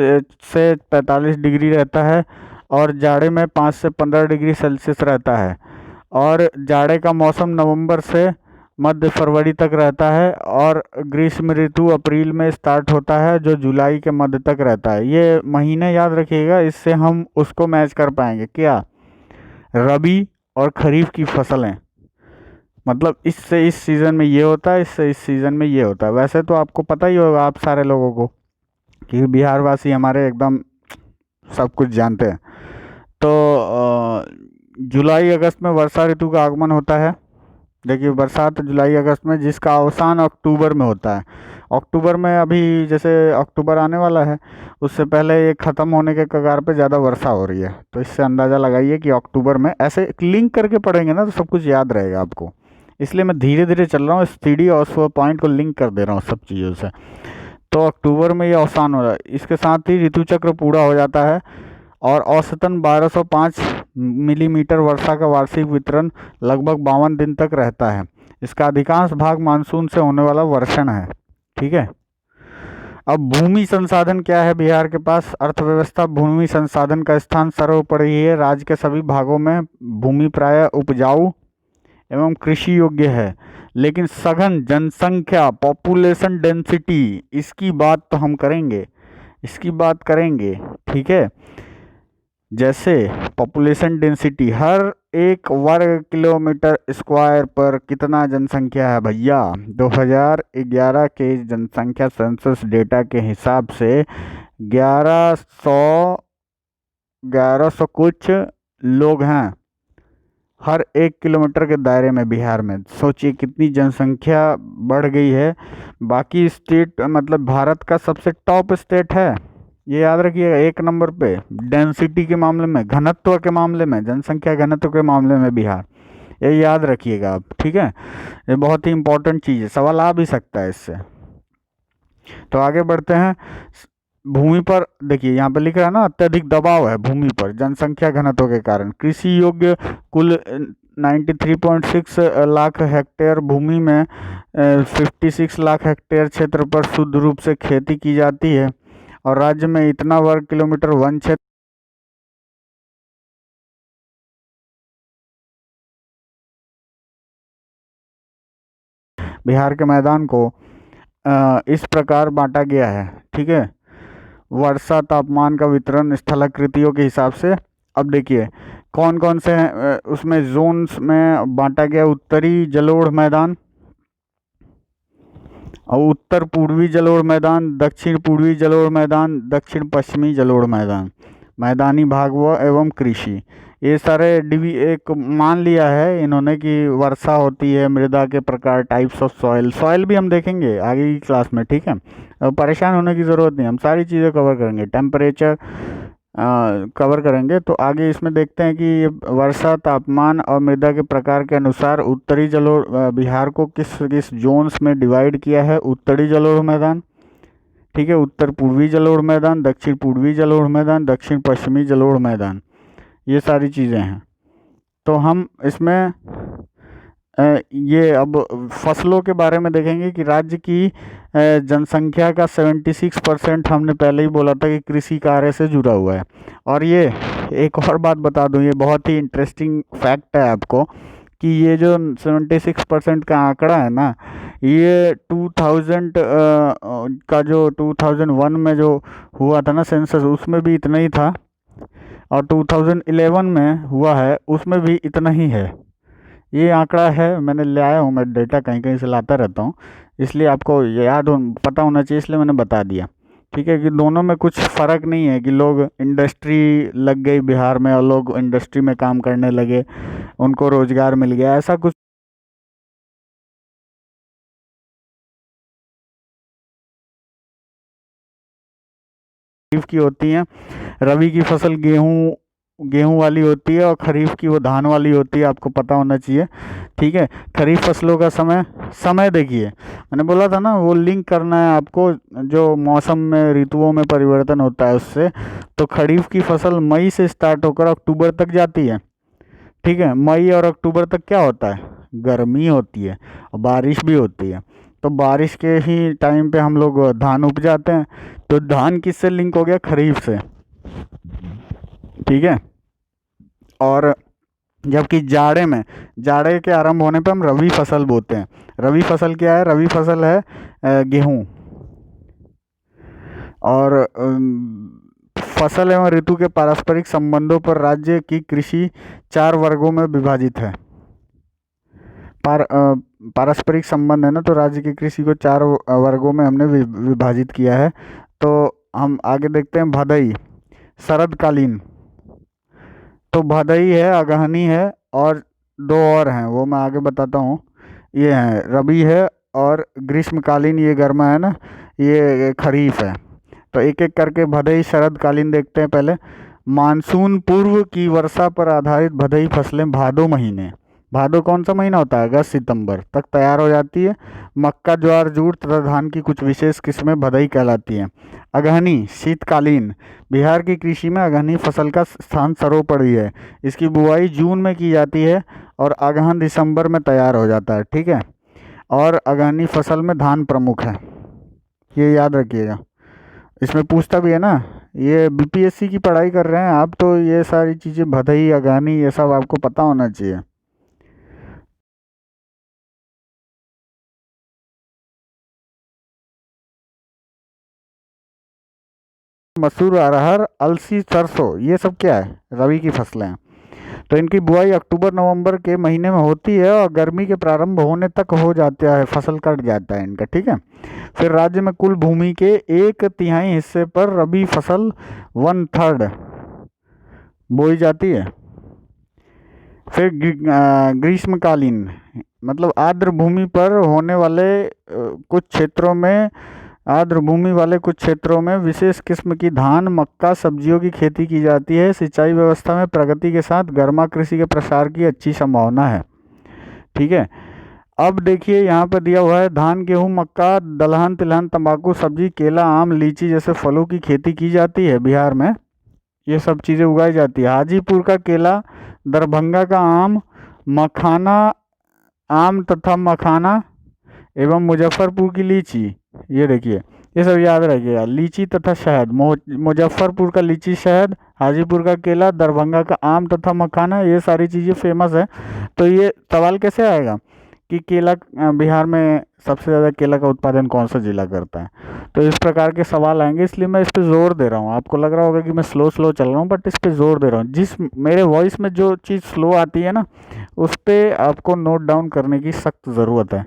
से 45 डिग्री रहता है और जाड़े में 5 से 15 डिग्री सेल्सियस रहता है। और जाड़े का मौसम नवंबर से मध्य फरवरी तक रहता है और ग्रीष्म ऋतु अप्रैल में स्टार्ट होता है जो जुलाई के मध्य तक रहता है। ये महीने याद रखिएगा, इससे हम उसको मैच कर पाएंगे। क्या? रबी और खरीफ की फसलें, मतलब इससे इस सीज़न में ये होता है, इससे इस सीज़न में ये होता है। वैसे तो आपको पता ही होगा, आप सारे लोगों को, कि बिहार वासी हमारे एकदम सब कुछ जानते हैं। तो जुलाई अगस्त में वर्षा ऋतु का आगमन होता है। देखिए, बरसात जुलाई अगस्त में, जिसका अवसान अक्टूबर में होता है। अक्टूबर में, अभी जैसे अक्टूबर आने वाला है, उससे पहले ये ख़त्म होने के कगार पे ज़्यादा वर्षा हो रही है। तो इससे अंदाज़ा लगाइए कि अक्टूबर में, ऐसे लिंक करके पढ़ेंगे ना तो सब कुछ याद रहेगा आपको। इसलिए मैं धीरे धीरे चल रहा हूँ, CD और 100 पॉइंट को लिंक कर दे रहा हूँ सब चीज़ों से। तो अक्टूबर में ये अवसान हो रहा है। इसके साथ ही ऋतु चक्र पूरा हो जाता है और औसतन 1205 मिलीमीटर वर्षा का वार्षिक वितरण लगभग 52 दिन तक रहता है। इसका अधिकांश भाग मानसून से होने वाला वर्षण है। ठीक है, अब भूमि संसाधन क्या है बिहार के पास? अर्थव्यवस्था। भूमि संसाधन का स्थान सर्वोपरि है। राज्य के सभी भागों में भूमि प्रायः उपजाऊ एवं कृषि योग्य है, लेकिन सघन जनसंख्या, पॉपुलेशन डेंसिटी, इसकी बात तो हम करेंगे, इसकी बात करेंगे। ठीक है, जैसे पॉपुलेशन डेंसिटी, हर 1 वर्ग किलोमीटर स्क्वायर पर कितना जनसंख्या है भैया? 2011 के जनसंख्या सेंसस डेटा के हिसाब से 1100 कुछ लोग हैं हर 1 किलोमीटर के दायरे में बिहार में। सोचिए कितनी जनसंख्या बढ़ गई है। बाकी स्टेट, मतलब भारत का सबसे टॉप स्टेट है, ये याद रखिएगा, 1 नंबर पे डेंसिटी के मामले में, घनत्व के मामले में, जनसंख्या घनत्व के मामले में बिहार। ये याद रखिएगा आप। ठीक है, ये बहुत ही इंपॉर्टेंट चीज़ है, सवाल आ भी सकता है इससे। तो आगे बढ़ते हैं। भूमि पर देखिए, यहाँ पे लिख रहा है ना, अत्यधिक दबाव है भूमि पर जनसंख्या घनत्व के कारण। कृषि योग्य कुल 93.6 लाख हेक्टेयर भूमि में 56 लाख हेक्टेयर क्षेत्र पर शुद्ध रूप से खेती की जाती है और राज्य में इतना वर्ग किलोमीटर वन क्षेत्र बिहार के मैदान को इस प्रकार बांटा गया है। ठीक है, वर्षा तापमान का वितरण स्थलाकृतियों के हिसाब से। अब देखिए कौन कौन से हैं, उसमें जोन्स में बांटा गया। उत्तरी जलोढ़ मैदान और उत्तर पूर्वी जलोढ़ मैदान, दक्षिण पूर्वी जलोढ़ मैदान, दक्षिण पश्चिमी जलोढ़ मैदान, मैदानी भाग व एवं कृषि। ये सारे एक मान लिया है इन्होंने कि वर्षा होती है, मृदा के प्रकार, टाइप्स ऑफ सॉइल। सॉइल भी हम देखेंगे आगे की क्लास में, ठीक है। अब परेशान होने की ज़रूरत नहीं, हम सारी चीज़ें कवर करेंगे। टेम्परेचर कवर करेंगे। तो आगे इसमें देखते हैं कि वर्षा, तापमान और मृदा के प्रकार के अनुसार उत्तरी जलोढ़ बिहार को किस किस जोन्स में डिवाइड किया है। उत्तरी जलोढ़ मैदान, ठीक है, उत्तर पूर्वी जलोढ़ मैदान, दक्षिण पूर्वी जलोढ़ मैदान, दक्षिण पश्चिमी जलोढ़ मैदान, ये सारी चीज़ें हैं। तो हम इसमें ये अब फसलों के बारे में देखेंगे कि राज्य की जनसंख्या का 76% हमने पहले ही बोला था कि कृषि कार्य से जुड़ा हुआ है। और ये एक और बात बता दूं, ये बहुत ही इंटरेस्टिंग फैक्ट है आपको कि ये जो 76% का आंकड़ा है ना, ये 2000 का जो 2001 में जो हुआ था ना सेंसस, उसमें भी इतना ही था। और 2011 में हुआ है, उसमें भी इतना ही है। ये आंकड़ा है, मैंने ले आया हूँ, मैं डेटा कहीं कहीं से लाता रहता हूँ, इसलिए आपको पता होना चाहिए, इसलिए मैंने बता दिया। ठीक है, कि दोनों में कुछ फ़र्क नहीं है कि लोग इंडस्ट्री लग गई बिहार में और लोग इंडस्ट्री में काम करने लगे, उनको रोज़गार मिल गया, ऐसा कुछ खरीफ की होती हैं। रबी की फसल गेहूं वाली होती है और खरीफ की वो धान वाली होती है, आपको पता होना चाहिए। ठीक है, खरीफ फसलों का समय देखिए, मैंने बोला था ना वो लिंक करना है आपको, जो मौसम में ऋतुओं में परिवर्तन होता है उससे। तो खरीफ की फसल मई से स्टार्ट होकर अक्टूबर तक जाती है। ठीक है, मई और अक्टूबर तक क्या होता है, गर्मी होती है और बारिश भी होती है। तो बारिश के ही टाइम पे हम लोग धान उपजाते हैं। तो धान किससे लिंक हो गया, खरीफ से। ठीक है, और जबकि जाड़े के आरंभ होने पे हम रबी फसल बोते हैं। रबी फसल क्या है, रबी फसल है गेहूं। और फसल एवं ऋतु के पारस्परिक संबंधों पर राज्य की कृषि 4 वर्गों में विभाजित है। पारस्परिक संबंध है ना, तो राज्य की कृषि को 4 वर्गों में हमने विभाजित किया है। तो हम आगे देखते हैं भदई, शरदकालीन। तो भदई है, अगहनी है, और 2 और हैं, वो मैं आगे बताता हूँ। ये हैं रबी है, और ग्रीष्मकालीन ये गर्मा है ना, ये खरीफ है। तो एक एक करके भदई, शरदकालीन देखते हैं पहले। मानसून पूर्व की वर्षा पर आधारित भदई फसलें भादो कौन सा महीना होता है, अगस्त सितंबर तक तैयार हो जाती है। मक्का, ज्वार, जूट तथा धान की कुछ विशेष किस्में भदई कहलाती हैं। अगहनी, शीतकालीन। बिहार की कृषि में अगहनी फसल का स्थान सर्वोपरि है। इसकी बुआई जून में की जाती है और अगहन दिसंबर में तैयार हो जाता है। ठीक है, और अगहनी फसल में धान प्रमुख है, ये याद रखिएगा। इसमें पूछता भी है ना, ये बीपीएससी की पढ़ाई कर रहे हैं आप, तो ये सारी चीज़ें भदई, अगहनी, ये सब आपको पता होना चाहिए। मसूर, अरहर, अलसी, सरसों, ये सब क्या है, रबी की फसलें हैं। तो इनकी बुआई अक्टूबर नवंबर के महीने में होती है और गर्मी के प्रारंभ होने तक हो जाता है, फसल कट जाता है इनका। ठीक है, फिर राज्य में कुल भूमि के 1/3 हिस्से पर रबी फसल 1/3 बोई जाती है। फिर ग्रीष्मकालीन, मतलब आर्द्र भूमि पर होने वाले कुछ क्षेत्रों में आर्द्र भूमि वाले कुछ क्षेत्रों में विशेष किस्म की धान, मक्का, सब्जियों की खेती की जाती है। सिंचाई व्यवस्था में प्रगति के साथ गर्मा कृषि के प्रसार की अच्छी संभावना है। ठीक है, अब देखिए यहाँ पर दिया हुआ है धान, गेहूँ, मक्का, दलहन, तिलहन, तंबाकू, सब्जी, केला, आम, लीची जैसे फलों की खेती की जाती है बिहार में। ये सब चीज़ें उगाई जाती है। हाजीपुर का केला, दरभंगा का आम, मखाना, आम तथा मखाना, एवं मुजफ्फरपुर की लीची। ये देखिए, ये सब याद रखिएगा। लीची तथा शहद, मुजफ्फरपुर का लीची शहद, हाजीपुर का केला, दरभंगा का आम तथा मखाना, ये सारी चीज़ें फेमस है। तो ये सवाल कैसे आएगा कि केला बिहार में सबसे ज़्यादा केला का उत्पादन कौन सा जिला करता है। तो इस प्रकार के सवाल आएंगे, इसलिए मैं इस पर जोर दे रहा हूँ। आपको लग रहा होगा कि मैं स्लो स्लो चल रहा हूँ, बट इस पर जोर दे रहा हूँ। जिस मेरे वॉइस में जो चीज़ स्लो आती है ना, उस पर आपको नोट डाउन करने की सख्त ज़रूरत है।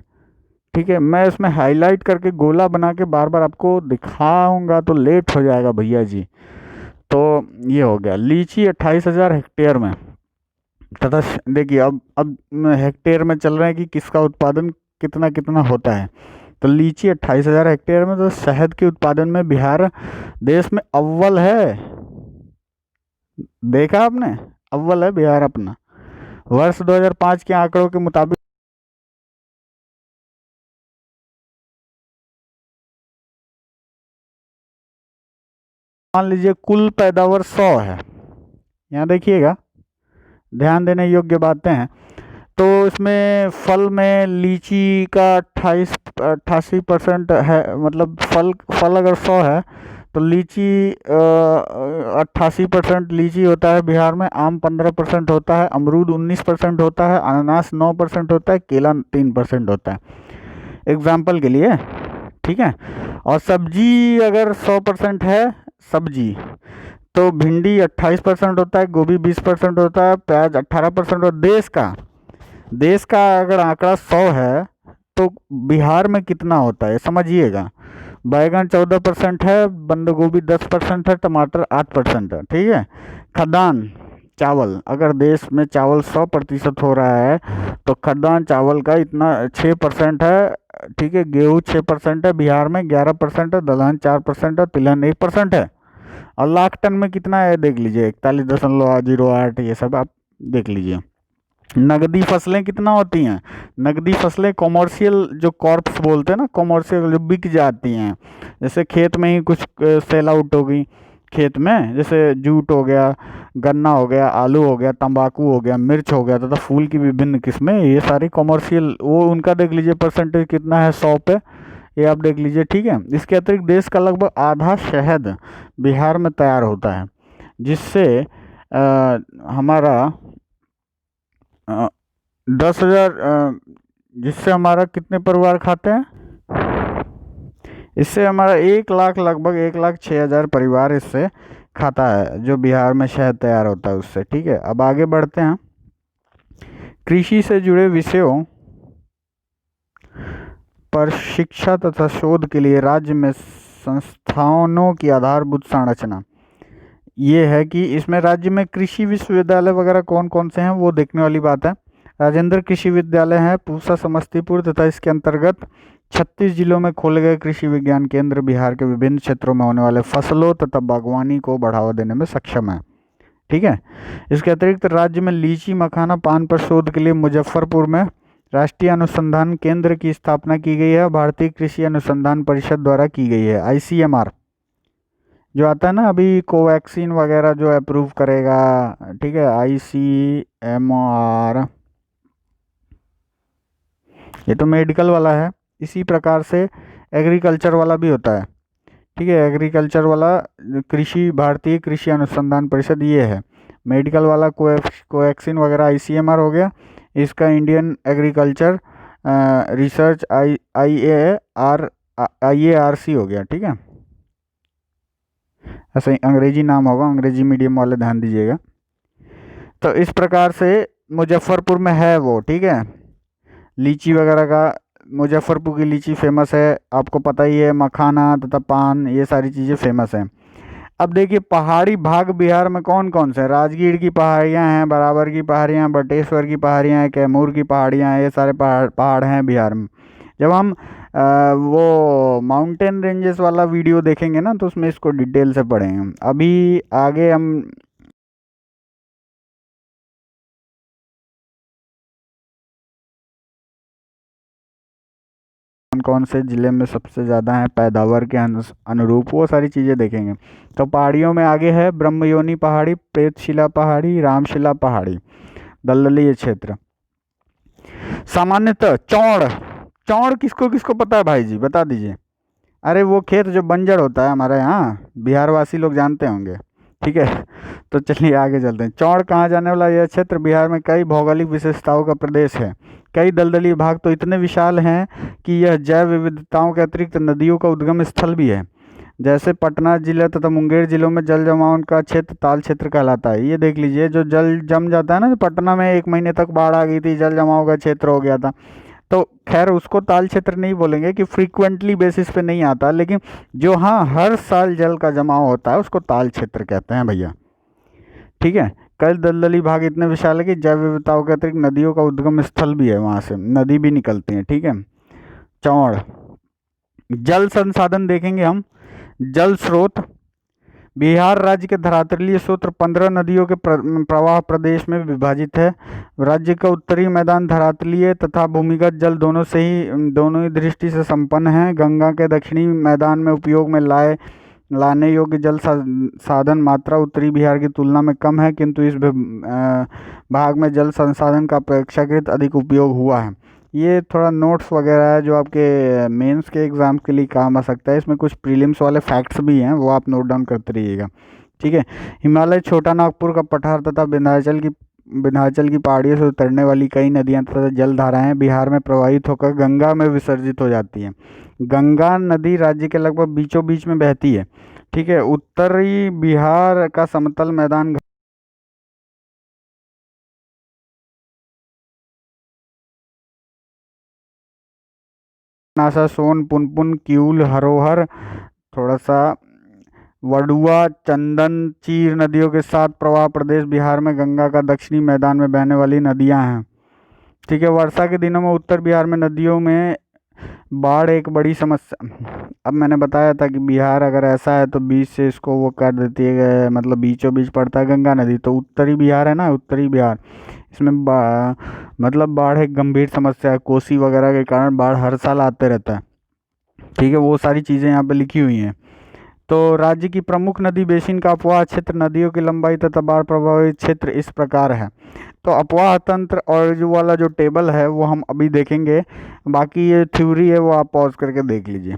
ठीक है, मैं इसमें हाईलाइट करके गोला बना के बार बार आपको दिखाऊंगा तो लेट हो जाएगा भैया जी। तो ये हो गया लीची 28,000 हेक्टेयर में तथा देखिए अब हेक्टेयर में चल रहे हैं कि किसका उत्पादन कितना कितना होता है। तो लीची 28,000 हेक्टेयर में, तो शहद के उत्पादन में बिहार देश में अव्वल है। देखा आपने, अव्वल है बिहार अपना। वर्ष 2005 के आंकड़ों के मुताबिक मान लीजिए कुल पैदावार 100 है। यहाँ देखिएगा, ध्यान देने योग्य बातें हैं। तो इसमें फल में लीची का 88% है, मतलब फल फल अगर 100 है तो लीची 88% लीची होता है बिहार में। आम 15% होता है, अमरूद 19% होता है, अनानास 9% होता है, केला 3% होता है, एग्जाम्पल के लिए। ठीक है, और सब्जी अगर 100% है सब्जी, तो भिंडी 28% होता है, गोभी 20% होता है, प्याज 18% और देश का अगर आंकड़ा 100 है तो बिहार में कितना होता है समझिएगा। बैगन 14% है, बंद गोभी 10% है, टमाटर 8% है। ठीक है, खाद्यान्न चावल, अगर देश में चावल 100% हो रहा है तो खाद्यान्न चावल का इतना 6% है। ठीक है, गेहूँ 6% है, बिहार में 11% है, दलहन 4% है, तिलहन 1% है। और लाख टन में कितना है देख लीजिए, 41.08, ये सब आप देख लीजिए। नगदी फसलें कितना होती हैं, नगदी फसलें कॉमर्शियल जो कॉर्प्स बोलते हैं ना, कॉमर्शियल जो बिक जाती हैं, जैसे खेत में ही कुछ सेल आउट हो गई खेत में, जैसे जूट हो गया, गन्ना हो गया, आलू हो गया, तंबाकू हो गया, मिर्च हो गया तथा फूल की विभिन्न किस्में, ये सारी कॉमर्शियल, वो उनका देख लीजिए परसेंटेज कितना है 100 पे, ये आप देख लीजिए। ठीक है, इसके अतिरिक्त देश का लगभग आधा शहद बिहार में तैयार होता है, जिससे हमारा 10,000, जिससे हमारा कितने परिवार खाते हैं, इससे हमारा 1 लाख, लगभग 1,06,000 परिवार इससे खाता है, जो बिहार में शहद तैयार होता है उससे। ठीक है, अब आगे बढ़ते हैं। कृषि से जुड़े विषयों पर शिक्षा तथा शोध के लिए राज्य में संस्थानों की आधारभूत संरचना, ये है कि इसमें राज्य में कृषि विश्वविद्यालय वगैरह कौन कौन से हैं वो देखने वाली बात है। राजेंद्र कृषि विद्यालय है पूसा, समस्तीपुर, तथा इसके अंतर्गत 36 जिलों में खोले गए कृषि विज्ञान केंद्र बिहार के विभिन्न क्षेत्रों में होने वाले फसलों तथा बागवानी को बढ़ावा देने में सक्षम है। ठीक है, इसके अतिरिक्त राज्य में लीची, मखाना, पान पर शोध के लिए मुजफ्फरपुर में राष्ट्रीय अनुसंधान केंद्र की स्थापना की गई है, भारतीय कृषि अनुसंधान परिषद द्वारा की गई है। ICMR जो आता है ना अभी, कोवैक्सीन वगैरह जो अप्रूव करेगा। ठीक है, ICMR, ये तो मेडिकल वाला है। इसी प्रकार से एग्रीकल्चर वाला भी होता है। ठीक है, एग्रीकल्चर वाला कृषि, भारतीय कृषि अनुसंधान परिषद ये है। मेडिकल वाला कोवैक्सीन वगैरह ICMR हो गया। इसका इंडियन एग्रीकल्चर रिसर्च IARC हो गया। ठीक है, ऐसे ही अंग्रेजी नाम होगा, अंग्रेजी मीडियम वाले ध्यान दीजिएगा। तो इस प्रकार से मुजफ्फरपुर में है वो। ठीक है, लीची वगैरह का, मुजफ्फरपुर की लीची फेमस है, आपको पता ही है, मखाना तथा पान, ये सारी चीज़ें फेमस हैं। अब देखिए पहाड़ी भाग बिहार में कौन कौन से हैं। राजगीर की पहाड़ियाँ हैं, बराबर की पहाड़ियाँ, बटेश्वर की पहाड़ियाँ हैं, कैमूर की पहाड़ियाँ हैं, ये सारे पहाड़ हैं बिहार में। जब हम वो माउंटेन रेंजेस वाला वीडियो देखेंगे ना, तो उसमें इसको डिटेल से पढ़ेंगे। अभी आगे हम कौन कौन से ज़िले में सबसे ज़्यादा है पैदावार के अनुरूप, वो सारी चीज़ें देखेंगे। तो पहाड़ियों में आगे है ब्रह्मयोनी पहाड़ी, प्रेतशिला पहाड़ी, रामशिला पहाड़ी, दलदली क्षेत्र। सामान्यतः चौड़, चौड़ किसको किसको पता है भाई जी, बता दीजिए। अरे वो खेत जो बंजर होता है हमारे यहाँ, बिहार वासी लोग जानते होंगे। ठीक है। तो चलिए आगे चलते हैं। चौड़ कहाँ जाने वाला यह क्षेत्र बिहार में कई भौगोलिक विशेषताओं का प्रदेश है। कई दलदली भाग तो इतने विशाल हैं कि यह जैव विविधताओं के अतिरिक्त नदियों का उद्गम स्थल भी है। जैसे पटना जिले तथा मुंगेर जिलों में जल जमाव का क्षेत्र ताल क्षेत्र कहलाता है। ये देख लीजिए, जो जल जम जाता है ना, जो पटना में 1 महीने तक बाढ़ आ गई थी, जल जमाव का क्षेत्र हो गया था, तो खैर उसको ताल क्षेत्र नहीं बोलेंगे कि फ्रीक्वेंटली बेसिस पे नहीं आता, लेकिन जो हाँ हर साल जल का जमाव होता है उसको ताल क्षेत्र कहते हैं भैया। ठीक है। कई दलदली भाग इतने विशाल है कि जैव विविधताओं के अतिरिक्त नदियों का उद्गम स्थल भी है, वहाँ से नदी भी निकलती है। ठीक है। चौड़ जल संसाधन देखेंगे हम। जल स्रोत बिहार राज्य के धरातलीय स्रोत 15 नदियों के प्रवाह प्रदेश में विभाजित है। राज्य का उत्तरी मैदान धरातलीय तथा भूमिगत जल दोनों ही दृष्टि से संपन्न है। गंगा के दक्षिणी मैदान में उपयोग में लाने योग्य जल साधन मात्रा उत्तरी बिहार की तुलना में कम है, किंतु इस भाग में जल संसाधन का अपेक्षाकृत अधिक उपयोग हुआ है। ये थोड़ा नोट्स वगैरह है जो आपके मेंस के एग्ज़ाम के लिए काम आ सकता है। इसमें कुछ प्रीलिम्स वाले फैक्ट्स भी हैं, वो आप नोट डाउन करते रहिएगा। ठीक है। हिमालय, छोटा नागपुर का पठार तथा विंध्याचल की पहाड़ियों से उतरने वाली कई नदियां तथा जलधाराएं बिहार में प्रवाहित होकर गंगा में विसर्जित हो जाती हैं। गंगा नदी राज्य के लगभग बीचों बीच में बहती है। ठीक है। उत्तरी बिहार का समतल मैदान नासा, सोन, पुनपुन, किऊल, हरोहर, थोड़ा सा वडुआ, चंदन, चीर नदियों के साथ प्रवाह प्रदेश बिहार में गंगा का दक्षिणी मैदान में बहने वाली नदियां हैं। ठीक है। वर्षा के दिनों में उत्तर बिहार में नदियों में बाढ़ एक बड़ी समस्या। अब मैंने बताया था कि बिहार अगर ऐसा है तो बीच से इसको वो कर देती है, मतलब बीचों बीच पड़ता है गंगा नदी, तो उत्तरी बिहार है ना, उत्तरी बिहार, इसमें मतलब बाढ़ एक गंभीर समस्या है। कोसी वगैरह के कारण बाढ़ हर साल आते रहता है। ठीक है। वो सारी चीज़ें यहाँ पे लिखी हुई हैं। तो राज्य की प्रमुख नदी बेसिन का अपवाह क्षेत्र, नदियों की लंबाई तथा बाढ़ प्रभावित क्षेत्र इस प्रकार है। तो अपवाह तंत्र और जो वाला जो टेबल है वो हम अभी देखेंगे, बाकी ये थ्योरी है वो आप पॉज करके देख लीजिए।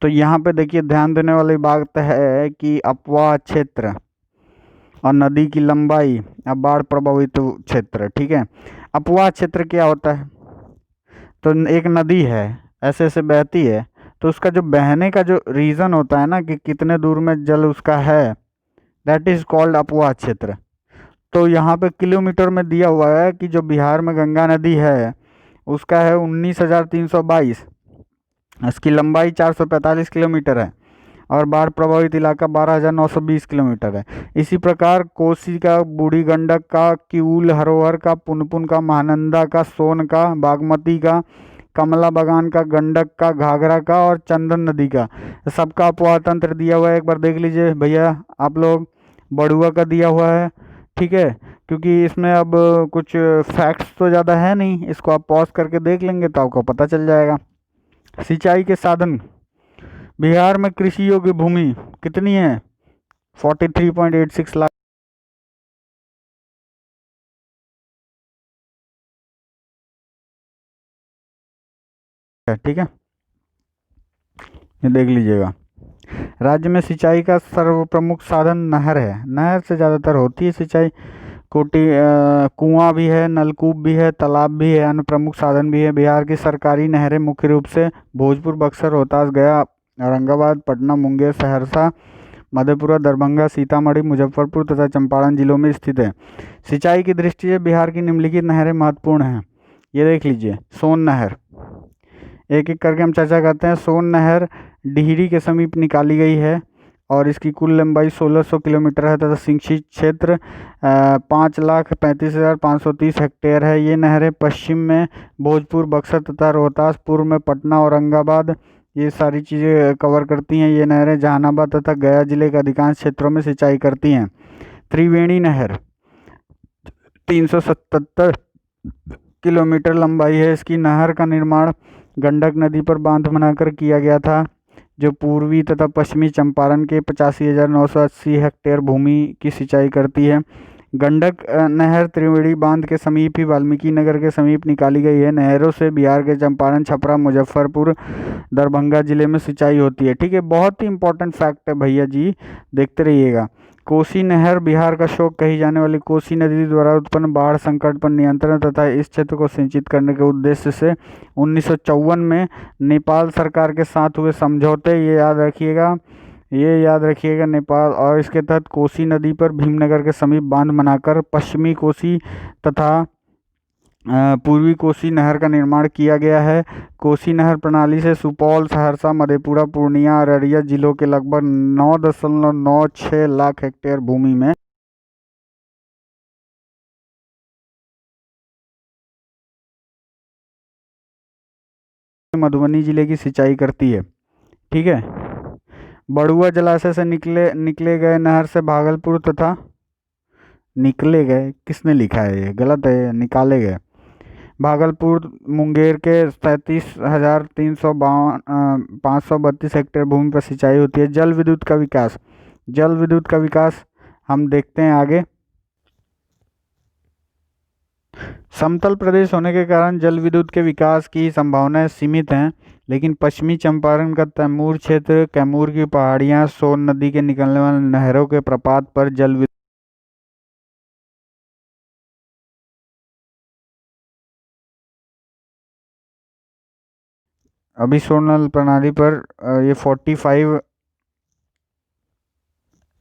तो यहाँ पे देखिए, ध्यान देने वाली बात है कि अपवाह क्षेत्र और नदी की लंबाई और बाढ़ प्रभावित क्षेत्र। ठीक है। अपवाह क्षेत्र क्या होता है? तो एक नदी है, ऐसे ऐसे बहती है, तो उसका जो बहने का जो रीज़न होता है ना कि कितने दूर में जल उसका है, दैट इज़ कॉल्ड अपवाह क्षेत्र। तो यहाँ पे किलोमीटर में दिया हुआ है कि जो बिहार में गंगा नदी है उसका है 19,322, इसकी लंबाई 445 किलोमीटर है और बाढ़ प्रभावित इलाका 12,920 किलोमीटर है। इसी प्रकार कोसी का, बूढ़ी गंडक का, किऊल, हरोहर का, पुनपुन का, महानंदा का, सोन का, बागमती का, कमला बगान का, गंडक का, घाघरा का और चंदन नदी का, सबका अपवाह तंत्र दिया हुआ है। एक बार देख लीजिए भैया आप लोग। बड़ुआ का दिया हुआ है। ठीक है। क्योंकि इसमें अब कुछ फैक्ट्स तो ज़्यादा है नहीं, इसको आप पॉज करके देख लेंगे तो आपको पता चल जाएगा। सिंचाई के साधन बिहार में कृषि योग्य भूमि कितनी है? 43.86 लाख है। ठीक है। ये देख लीजिएगा। राज्य में सिंचाई का सर्वप्रमुख साधन नहर है। नहर से ज़्यादातर होती है सिंचाई। कुआं भी है, नलकूप भी है, तालाब भी है, अन्य प्रमुख साधन भी है। बिहार की सरकारी नहरें मुख्य रूप से भोजपुर, बक्सर, रोहतास, गया, औरंगाबाद, पटना, मुंगेर, सहरसा, मधेपुरा, दरभंगा, सीतामढ़ी, मुजफ्फरपुर तथा चंपारण जिलों में स्थित है। सिंचाई की दृष्टि से बिहार की निम्नलिखित नहरें महत्वपूर्ण हैं। ये देख लीजिए। सोन नहर, एक एक करके हम चर्चा करते हैं। सोन नहर डिहरी के समीप निकाली गई है और इसकी कुल लंबाई 1600 किलोमीटर है तथा सिंचित क्षेत्र 5,35,530 हेक्टेयर है। ये नहरें पश्चिम में भोजपुर, बक्सर तथा रोहतास, पूर्व में पटना, औरंगाबाद, ये सारी चीज़ें कवर करती हैं। ये नहरें जहानाबाद तथा गया जिले के अधिकांश क्षेत्रों में सिंचाई करती हैं। त्रिवेणी नहर 377 किलोमीटर लंबाई है। इसकी नहर का निर्माण गंडक नदी पर बांध बनाकर किया गया था, जो पूर्वी तथा पश्चिमी चंपारण के 85,980 हेक्टेयर भूमि की सिंचाई करती है। गंडक नहर त्रिवेणी बांध के समीप ही वाल्मीकि नगर के समीप निकाली गई है। नहरों से बिहार के चंपारण, छपरा, मुजफ्फरपुर, दरभंगा जिले में सिंचाई होती है। ठीक है, बहुत ही इंपॉर्टेंट फैक्ट है भैया जी, देखते रहिएगा। कोसी नहर बिहार का शोक कही जाने वाली कोसी नदी द्वारा उत्पन्न बाढ़ संकट पर नियंत्रण तथा इस क्षेत्र को सिंचित करने के उद्देश्य से 1954 में नेपाल सरकार के साथ हुए समझौते, ये याद रखिएगा नेपाल, और इसके तहत कोसी नदी पर भीमनगर के समीप बांध बनाकर पश्चिमी कोसी तथा पूर्वी कोसी नहर का निर्माण किया गया है। कोसी नहर प्रणाली से सुपौल, सहरसा, मधेपुरा, पूर्णिया, अररिया जिलों के लगभग 9.96 लाख हेक्टेयर भूमि में मधुबनी जिले की सिंचाई करती है। ठीक है, बड़ुआ जलाशय से निकले गए नहर से भागलपुर तथा निकले गए, किसने लिखा है, ये गलत है, निकाले गए। भागलपुर, मुंगेर के 37,532 हेक्टेयर भूमि पर सिंचाई होती है। जल विद्युत का विकास हम देखते हैं आगे। समतल प्रदेश होने के कारण जल विद्युत के विकास की संभावनाएं सीमित हैं, लेकिन पश्चिमी चंपारण का तैमूर क्षेत्र, कैमूर की पहाड़ियां, सोन नदी के निकलने वाले नहरों के प्रपात पर जल विद्युत अभी सोलर प्रणाली पर ये 45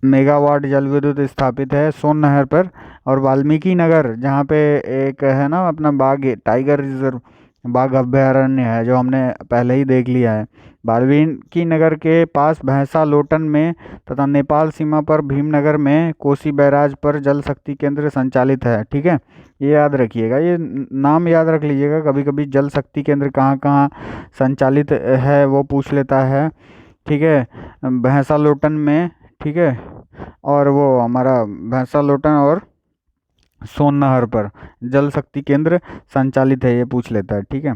मेगावाट जल विद्युत स्थापित है सोन नहर पर। और वाल्मीकि नगर, जहाँ पे एक है ना अपना बाघ, टाइगर रिजर्व, बाघ अभयारण्य है, जो हमने पहले ही देख लिया है। वाल्मीकि नगर के पास भैंसा लोटन में तथा नेपाल सीमा पर भीमनगर में कोसी बैराज पर जल शक्ति केंद्र संचालित है। ठीक है, ये याद रखिएगा, ये नाम याद रख लीजिएगा, कभी कभी जल शक्ति केंद्र कहाँ कहाँ संचालित है वो पूछ लेता है। ठीक है, भैंसा लोटन में, ठीक है, और वो हमारा भैंसा लोटन और सोन नहर पर जल शक्ति केंद्र संचालित है, ये पूछ लेता है। ठीक है,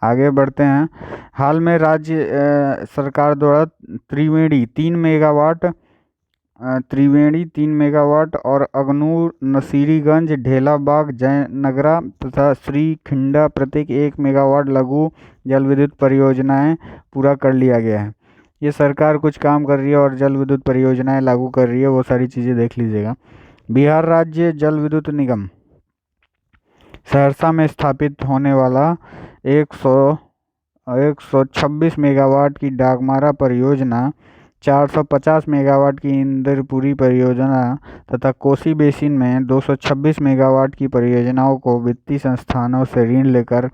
आगे बढ़ते हैं। हाल में राज्य सरकार द्वारा त्रिवेणी 3 मेगावाट और अगनूर, नसीरीगंज, ढेलाबाग, जयनगरा तथा श्रीखिंडा प्रत्येक 1 मेगावाट लघु जल विद्युत परियोजनाएं पूरा कर लिया गया है। ये सरकार कुछ काम कर रही है और जल विद्युत परियोजनाएं लागू कर रही है, वो सारी चीज़ें देख लीजिएगा। बिहार राज्य जल विद्युत निगम सहरसा में स्थापित होने वाला 126 मेगावाट की डागमारा परियोजना, 450 मेगावाट की इंद्रपुरी परियोजना तथा कोसी बेसिन में 226 मेगावाट की परियोजनाओं को वित्तीय संस्थानों से ऋण लेकर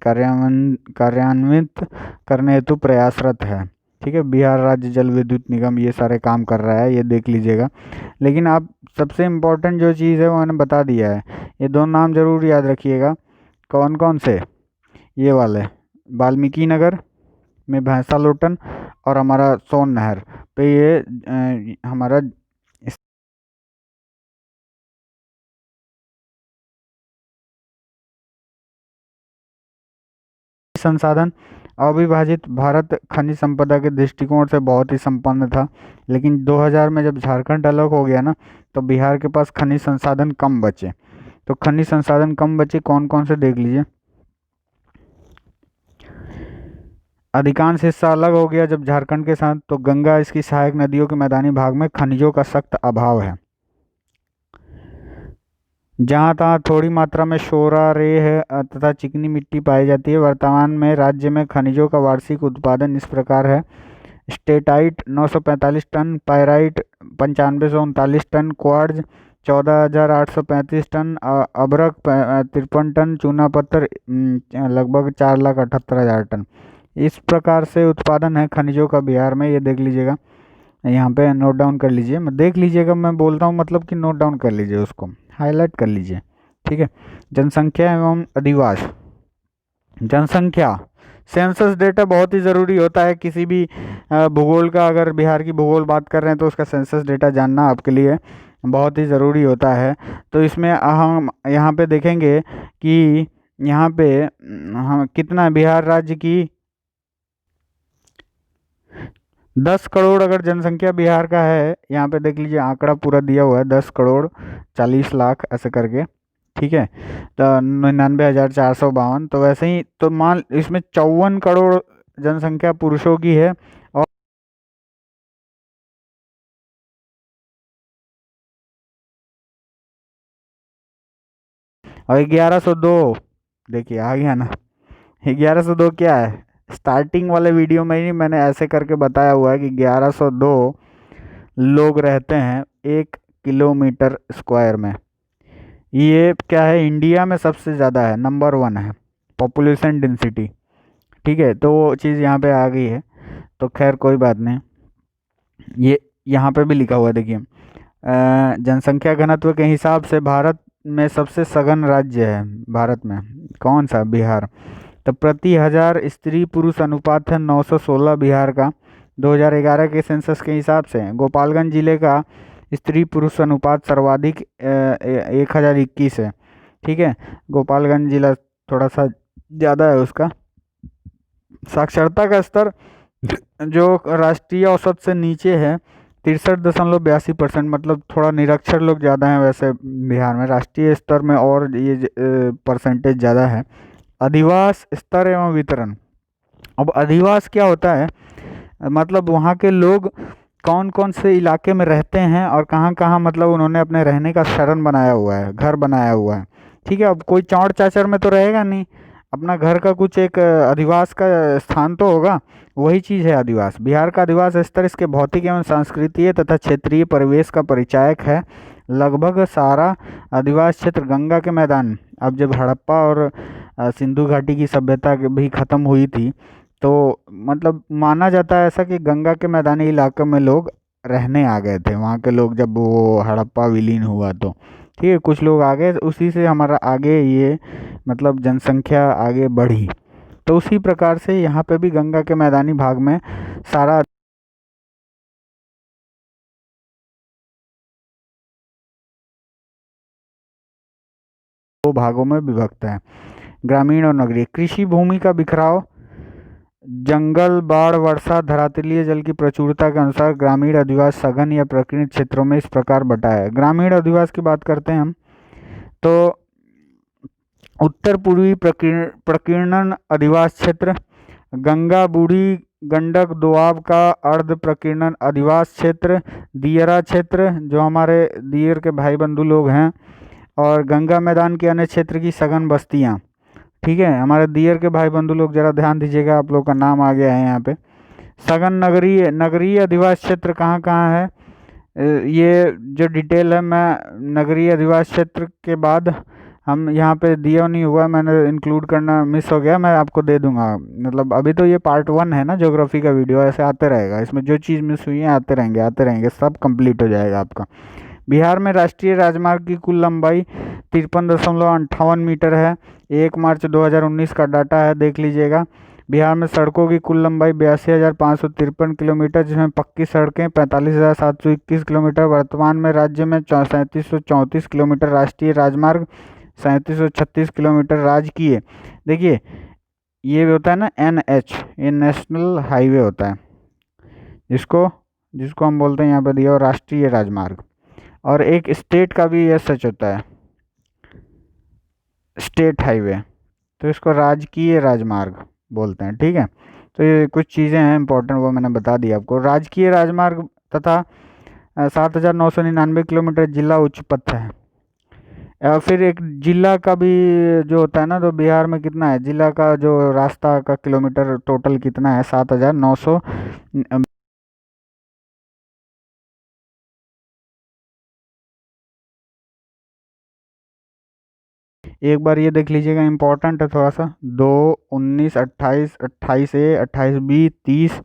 कार्यान्वित करने हेतु प्रयासरत है। ठीक है, बिहार राज्य जल विद्युत निगम ये सारे काम कर रहा है, ये देख लीजिएगा। लेकिन आप सबसे इम्पोर्टेंट जो चीज़ है वो मैंने बता दिया है, ये दो नाम जरूर याद रखिएगा। कौन कौन से, ये वाले, वाल्मीकि नगर में भैंसा लोटन और हमारा सोन नहर पे ये हमारा संसाधन। अविभाजित भारत खनिज संपदा के दृष्टिकोण से बहुत ही संपन्न था, लेकिन 2000 में जब झारखंड अलग हो गया ना, तो बिहार के पास खनिज संसाधन कम बचे। तो खनिज संसाधन कम बचे कौन कौन से, देख लीजिए। अधिकांश हिस्सा अलग हो गया जब झारखंड के साथ, तो गंगा, इसकी सहायक नदियों के मैदानी भाग में खनिजों का सख्त अभाव है। जहाँ तहाँ थोड़ी मात्रा में शोरा, रेह तथा चिकनी मिट्टी पाई जाती है। वर्तमान में राज्य में खनिजों का वार्षिक उत्पादन इस प्रकार है: steatite 945 tonne, pyrite 9539 tonne, quartz 14,835 tonne, अभ्रक 53 टन, चूना पत्थर लगभग 4,78,000 टन। इस प्रकार से उत्पादन है खनिजों का बिहार में, ये देख लीजिएगा, यहाँ पे नोट डाउन कर लीजिए। मैं देख लीजिएगा, मैं बोलता हूँ मतलब कि नोट डाउन कर लीजिए, उसको हाईलाइट कर लीजिए। ठीक है, जनसंख्या एवं अधिवास। जनसंख्या, सेंसस डेटा बहुत ही ज़रूरी होता है किसी भी भूगोल का, अगर बिहार की भूगोल बात कर रहे हैं तो उसका सेंसस डेटा जानना आपके लिए बहुत ही ज़रूरी होता है। तो इसमें हम यहाँ पे देखेंगे कि यहाँ पे हम कितना बिहार राज्य की 10 करोड़ अगर जनसंख्या बिहार का है, यहाँ पे देख लीजिए आंकड़ा पूरा दिया हुआ है, 10 करोड़ 40 लाख ऐसे करके। ठीक है, तो 99,452। तो वैसे ही तो मान इसमें 54 करोड़ जनसंख्या पुरुषों की है और 1102, देखिए आ गया ना। 1102 क्या है, स्टार्टिंग वाले वीडियो में ही मैंने ऐसे करके बताया हुआ है कि 1102 लोग रहते हैं 1 किलोमीटर स्क्वायर में। ये क्या है, इंडिया में सबसे ज़्यादा है, नंबर 1 है पॉपुलेशन डेंसिटी। ठीक है, तो वो चीज़ यहाँ पे आ गई है। तो खैर कोई बात नहीं, ये यहाँ पे भी लिखा हुआ है देखिए, जनसंख्या घनत्व के हिसाब से भारत में सबसे सघन राज्य है। भारत में कौन सा, बिहार। तो प्रति हजार स्त्री पुरुष अनुपात है 916 बिहार का। 2011 के सेंसस के हिसाब से गोपालगंज जिले का स्त्री पुरुष अनुपात सर्वाधिक 1021 है। ठीक है, गोपालगंज जिला थोड़ा सा ज़्यादा है उसका। साक्षरता का स्तर जो राष्ट्रीय औसत से नीचे है, 63.82%, मतलब थोड़ा निरक्षर लोग ज़्यादा हैं वैसे बिहार में, राष्ट्रीय स्तर में और ये परसेंटेज ज़्यादा है। अधिवास स्तर एवं वितरण। अब अधिवास क्या होता है, मतलब वहाँ के लोग कौन कौन से इलाके में रहते हैं और कहाँ कहाँ, मतलब उन्होंने अपने रहने का शरण बनाया हुआ है, घर बनाया हुआ है। ठीक है, अब कोई चौड़ चाचर में तो रहेगा नहीं, अपना घर का कुछ एक अधिवास का स्थान तो होगा, वही चीज़ है आदिवास। बिहार का आदिवास स्तर इसके भौतिक एवं सांस्कृतिक तथा क्षेत्रीय परिवेश का परिचायक है। लगभग सारा आदिवास क्षेत्र गंगा के मैदान, अब जब हड़प्पा और सिंधु घाटी की सभ्यता भी खत्म हुई थी, तो मतलब माना जाता है ऐसा कि गंगा के मैदानी इलाकों में लोग रहने आ गए थे, वहाँ के लोग, जब वो हड़प्पा विलीन हुआ तो। ठीक है, कुछ लोग आ गए, उसी से हमारा आगे ये मतलब जनसंख्या आगे बढ़ी। तो उसी प्रकार से यहाँ पे भी गंगा के मैदानी भाग में सारा दो भागों में विभक्त है, ग्रामीण और नगरीय। कृषि भूमि का बिखराव, जंगल, बाढ़, वर्षा, धरातलीय जल की प्रचुरता के अनुसार ग्रामीण अधिवास सघन या प्रकीर्णित क्षेत्रों में इस प्रकार बटा है। ग्रामीण अधिवास की बात करते हैं हम, तो उत्तर पूर्वी प्रकीर्णन अधिवास क्षेत्र, गंगा बूढ़ी गंडक दोआब का अर्ध प्रकीर्णन अधिवास क्षेत्र, दियरा क्षेत्र जो हमारे दियर के भाई बंधु लोग हैं, और गंगा मैदान के अन्य क्षेत्र की सघन बस्तियाँ। ठीक है, हमारे दियर के भाई बंधु लोग जरा ध्यान दीजिएगा, आप लोग का नाम आ गया है यहाँ पे। सघन नगरीय नगरीय अधिवास क्षेत्र कहाँ कहाँ है, ये जो डिटेल है मैं नगरीय अधिवास क्षेत्र के बाद, हम यहाँ पे दिया नहीं हुआ, मैंने इंक्लूड करना मिस हो गया, मैं आपको दे दूंगा। मतलब अभी तो ये पार्ट 1 है ना ज्योग्राफी का वीडियो, ऐसे आते रहेगा, इसमें जो चीज़ मिस हुई है आते रहेंगे, सब कंप्लीट हो जाएगा आपका। बिहार में राष्ट्रीय राजमार्ग की कुल लंबाई 53.58 मीटर है। 1 मार्च 2019 का डाटा है, देख लीजिएगा। बिहार में सड़कों की कुल लंबाई 82,553 किलोमीटर, जिसमें पक्की सड़कें 45,721 किलोमीटर। वर्तमान में राज्य में 3734 किलोमीटर राष्ट्रीय राजमार्ग, 3736 किलोमीटर राजकीय। देखिए ये होता है ना NH, ये नेशनल हाईवे होता है, जिसको जिसको हम बोलते हैं यहाँ पे दिया राष्ट्रीय राजमार्ग। और एक स्टेट का भी ये सच होता है, स्टेट हाईवे, तो इसको राजकीय राजमार्ग बोलते हैं। ठीक है, तो ये कुछ चीज़ें हैं इंपॉर्टेंट, वो मैंने बता दी आपको। राजकीय राजमार्ग तथा 7,999 किलोमीटर जिला उच्च पथ है। फिर एक जिला का भी जो होता है ना, तो बिहार में कितना है जिला का जो रास्ता का किलोमीटर टोटल कितना है, 7,900। एक बार ये देख लीजिएगा, इंपॉर्टेंट है थोड़ा सा। 2, 19, 28, 28A, 28B, 30,